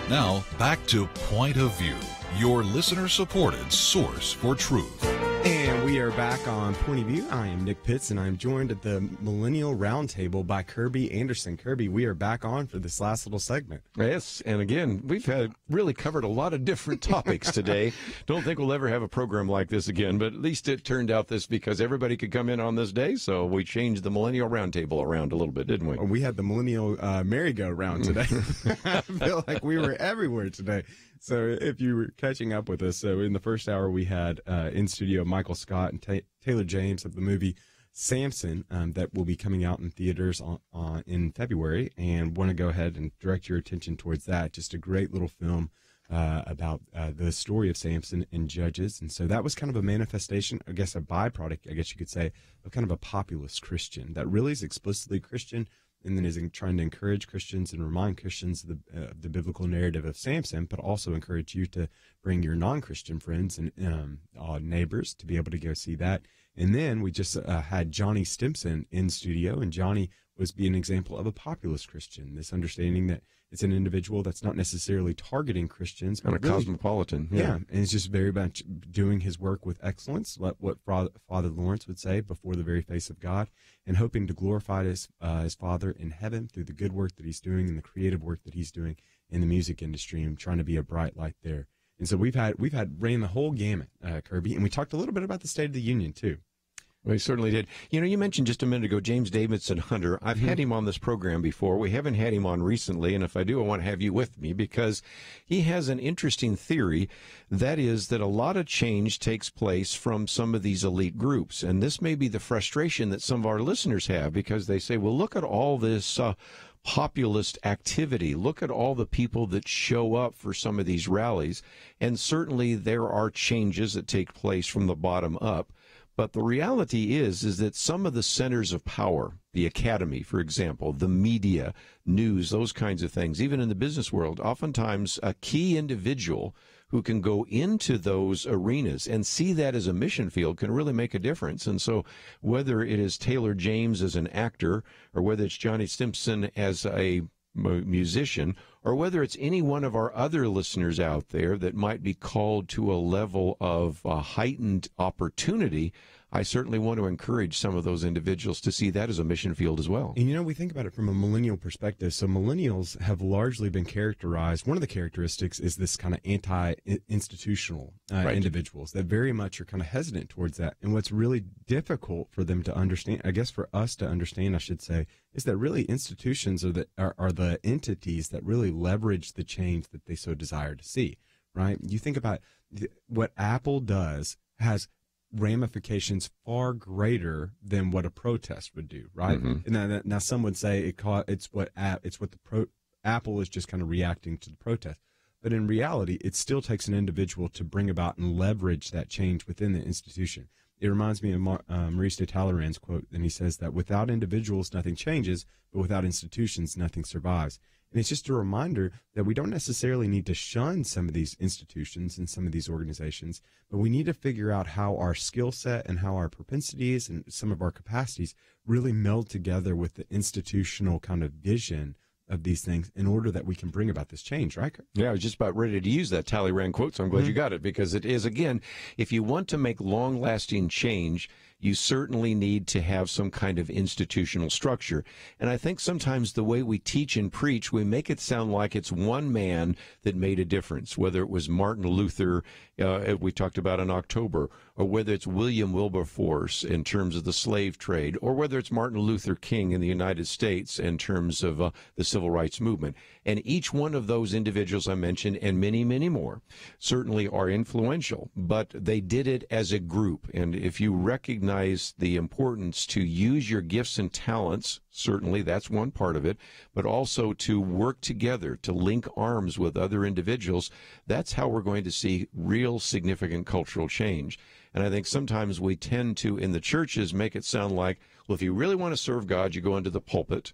Now, back to Point of View, your listener-supported source for truth.
And we are back on Point of View. I am Nick Pitts, and I'm joined at the Millennial Roundtable by Kerby Anderson. Kerby, we are back on for this last little segment.
Yes, and again, we've really covered a lot of different topics today. Don't think we'll ever have a program like this again, but at least it turned out this because everybody could come in on this day, so we changed the Millennial Roundtable around a little bit, didn't we?
We had the Millennial merry-go-round today. I feel like we were everywhere today. So if you were catching up with us, so in the first hour we had in studio Michael Scott and Taylor James of the movie Samson that will be coming out in theaters in February, and want to go ahead and direct your attention towards that. Just a great little film about the story of Samson and Judges. And so that was kind of a manifestation, I guess a byproduct, I guess you could say, of kind of a populist Christian that really is explicitly Christian, and then is trying to encourage Christians and remind Christians of the biblical narrative of Samson, but also encourage you to bring your non-Christian friends and neighbors to be able to go see that. And then we just had Johnny Stimson in studio, and Johnny was being an example of a populist Christian, this understanding that it's an individual that's not necessarily targeting Christians.
But really, cosmopolitan. Yeah,
and it's just very much doing his work with excellence, what Father Lawrence would say, before the very face of God, and hoping to glorify his Father in heaven through the good work that he's doing and the creative work that he's doing in the music industry, and trying to be a bright light there. And so we've ran the whole gamut, Kerby, and we talked a little bit about the State of the Union too.
We certainly did. You know, you mentioned just a minute ago James Davidson Hunter. I've had him on this program before. We haven't had him on recently, and if I do, I want to have you with me because he has an interesting theory. That is that a lot of change takes place from some of these elite groups, and this may be the frustration that some of our listeners have because they say, well, look at all this populist activity. Look at all the people that show up for some of these rallies, and certainly there are changes that take place from the bottom up. But the reality is that some of the centers of power, the academy, for example, the media, news, those kinds of things, even in the business world, oftentimes a key individual who can go into those arenas and see that as a mission field can really make a difference. And so whether it is Taylor James as an actor, or whether it's Johnny Simpson as a musician, or whether it's any one of our other listeners out there that might be called to a level of heightened opportunity, I certainly want to encourage some of those individuals to see that as a mission field as well.
And, we think about it from a millennial perspective. So millennials have largely been characterized. One of the characteristics is this kind of anti-institutional individuals that very much are kind of hesitant towards that. And what's really difficult for them to understand, I guess for us to understand, I should say, is that really institutions are the entities that really leverage the change that they so desire to see, right? You think about what Apple does has ramifications far greater than what a protest would do, right? Mm-hmm. And now some would say Apple is just kind of reacting to the protest, but in reality, it still takes an individual to bring about and leverage that change within the institution. It reminds me of Maurice de Talleyrand's quote, and he says that without individuals, nothing changes, but without institutions, nothing survives. And it's just a reminder that we don't necessarily need to shun some of these institutions and some of these organizations, but we need to figure out how our skill set and how our propensities and some of our capacities really meld together with the institutional kind of vision of these things in order that we can bring about this change, right?
Yeah, I was just about ready to use that Talleyrand quote, so I'm glad you got it, because it is, again, if you want to make long-lasting change, you certainly need to have some kind of institutional structure. And I think sometimes the way we teach and preach, we make it sound like it's one man that made a difference, whether it was Martin Luther, we talked about in October, or whether it's William Wilberforce in terms of the slave trade, or whether it's Martin Luther King in the United States in terms of the civil rights movement. And each one of those individuals I mentioned, and many, many more, certainly are influential, but they did it as a group. And if you recognize the importance to use your gifts and talents, certainly that's one part of it, but also to work together, to link arms with other individuals, that's how we're going to see real significant cultural change. And I think sometimes we tend to, in the churches, make it sound like, well, if you really want to serve God, you go into the pulpit,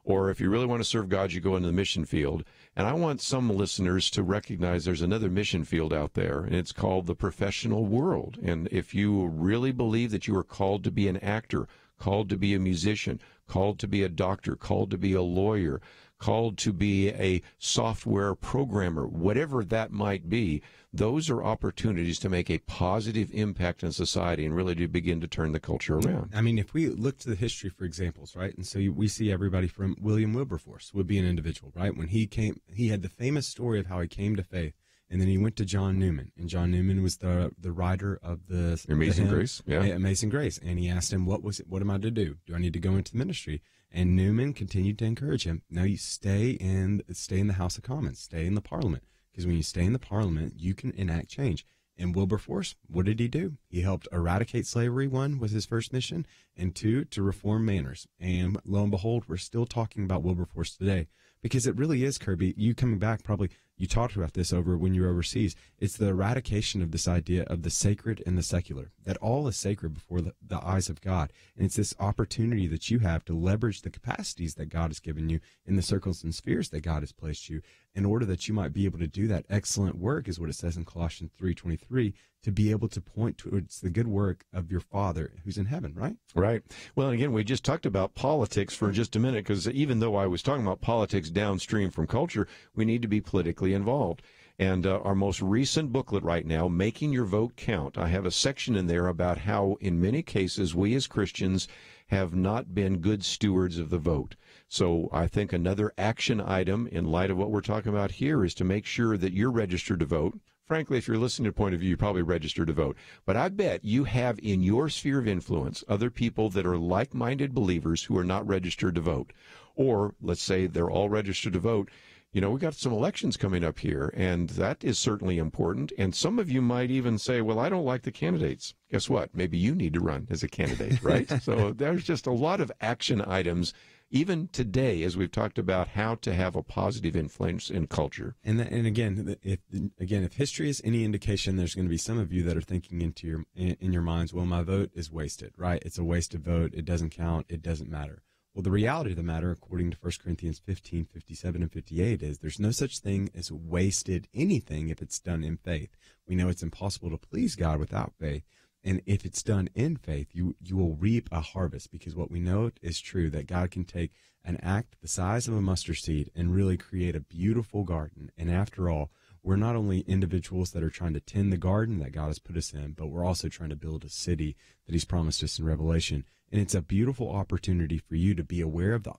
or if you really want to serve God, you go into the mission field. And I want some listeners to recognize there's another mission field out there, and it's called the professional world. And if you really believe that you are called to be an actor, called to be a musician, called to be a doctor, called to be a lawyer, called to be a software programmer, whatever that might be, those are opportunities to make a positive impact in society and really to begin to turn the culture around.
I mean, if we look to the history for examples, right, and so we see everybody from William Wilberforce would be an individual, right? When he came, he had the famous story of how he came to faith, and then he went to John Newman, and John Newman was the writer of the
Amazing Grace, yeah,
Amazing Grace, and he asked him, what am I to do? Do I need to go into the ministry? And Newman continued to encourage him. No, you stay in the House of Commons, stay in the Parliament, because when you stay in the Parliament, you can enact change. And Wilberforce, what did he do? He helped eradicate slavery, one, was his first mission, and two, to reform manners. And lo and behold, we're still talking about Wilberforce today, because it really is, Kerby, you coming back probably, you talked about this over when you were overseas. It's the eradication of this idea of the sacred and the secular, that all is sacred before the eyes of God. And it's this opportunity that you have to leverage the capacities that God has given you in the circles and spheres that God has placed you in order that you might be able to do that excellent work, is what it says in Colossians 3:23, to be able to point towards the good work of your Father who's in heaven, right?
Right. Well, and again, we just talked about politics for just a minute, because even though I was talking about politics downstream from culture, we need to be politically involved. And our most recent booklet right now, Making Your Vote Count, I have a section in there about how, in many cases, we as Christians have not been good stewards of the vote. So I think another action item in light of what we're talking about here is to make sure that you're registered to vote. Frankly, if you're listening to Point of View, you probably registered to vote. But I bet you have in your sphere of influence other people that are like-minded believers who are not registered to vote. Or, let's say they're all registered to vote. You know, we got some elections coming up here, and that is certainly important. And some of you might even say, well, I don't like the candidates. Guess what? Maybe you need to run as a candidate, right? So there's just a lot of action items, even today, as we've talked about how to have a positive influence in culture.
And again, if history is any indication, there's going to be some of you that are thinking in your minds, well, my vote is wasted, right? It's a wasted vote. It doesn't count. It doesn't matter. Well, the reality of the matter, according to 1 Corinthians 15, 57, and 58, is there's no such thing as wasted anything if it's done in faith. We know it's impossible to please God without faith. And if it's done in faith, you will reap a harvest, because what we know is true, that God can take an act the size of a mustard seed and really create a beautiful garden. And after all, we're not only individuals that are trying to tend the garden that God has put us in, but we're also trying to build a city that he's promised us in Revelation. And it's a beautiful opportunity for you to be aware of the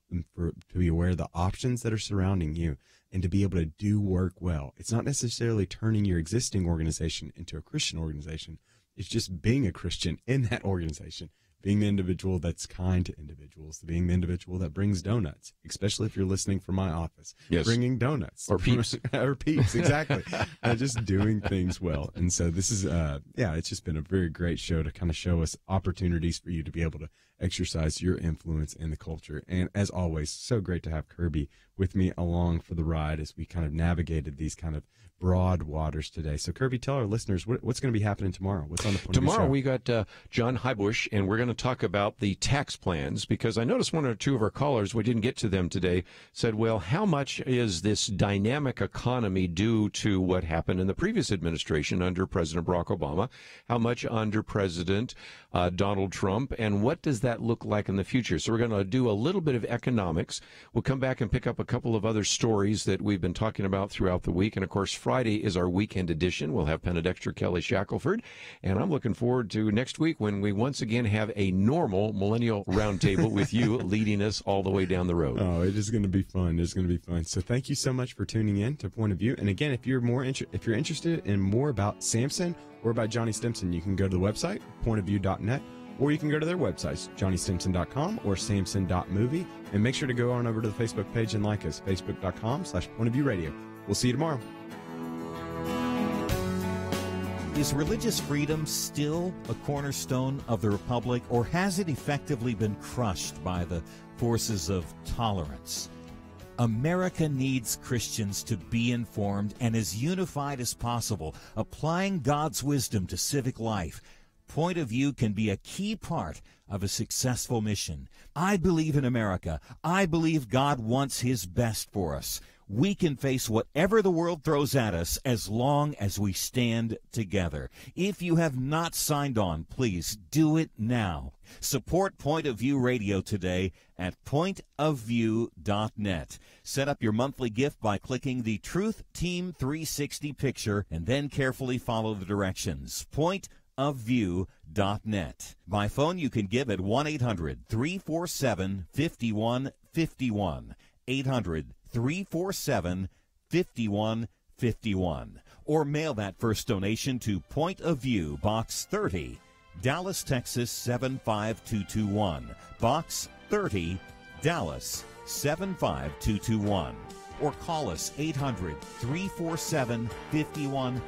options that are surrounding you and to be able to do work well. It's not necessarily turning your existing organization into a Christian organization. It's just being a Christian in that organization, being the individual that's kind to individuals, being the individual that brings donuts, especially if you're listening from my office.
Yes.
Bringing donuts.
Or peeps.
Or peeps, exactly. Just doing things well. And so this is, it's just been a very great show to kind of show us opportunities for you to be able to exercise your influence in the culture. And as always, so great to have Kerby with me along for the ride as we kind of navigated these kind of broad waters today. So Kerby, tell our listeners what's going to be happening tomorrow. What's on the Point of View
Tomorrow
show?
we got John Hybush, and we're going to talk about the tax plans, because I noticed one or two of our callers, we didn't get to them today, said, well, how much is this dynamic economy due to what happened in the previous administration under President Barack Obama? How much under President Donald Trump? And what does that look like in the future? So we're going to do a little bit of economics. We'll come back and pick up a couple of other stories that we've been talking about throughout the week. And, of course, Friday is our weekend edition. We'll have Penedexter Kelly Shackelford. And I'm looking forward to next week when we once again have a normal Millennial Roundtable with you leading us all the way down the road.
Oh, it is going to be fun. It's going to be fun. So thank you so much for tuning in to Point of View. And again, if you're interested in more about Samson or about Johnny Stimson, you can go to the website, pointofview.net, or you can go to their websites, johnnystimson.com or samson.movie. And make sure to go on over to the Facebook page and like us, facebook.com/pointofviewradio. We'll see you tomorrow.
Is religious freedom still a cornerstone of the republic, or has it effectively been crushed by the forces of tolerance? America needs Christians to be informed and as unified as possible, applying God's wisdom to civic life. Point of View can be a key part of a successful mission. I believe in America. I believe God wants his best for us. We can face whatever the world throws at us as long as we stand together. If you have not signed on, please do it now. Support Point of View Radio today at pointofview.net. Set up your monthly gift by clicking the Truth Team 360 picture and then carefully follow the directions. Pointofview.net. By phone, you can give at 1-800-347-5151. 800-347-5151. Or mail that first donation to Point of View, Box 30, Dallas, Texas 75221. Box 30, Dallas 75221. Or call us 800-347-5151.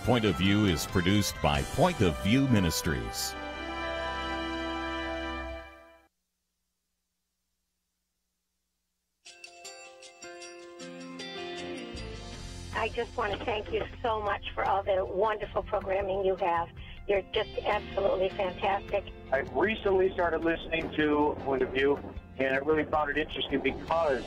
Point of View is produced by Point of View Ministries.
I just want to thank you so much for all the wonderful programming you have. You're just absolutely fantastic.
I recently started listening to Point of View, and I really found it interesting because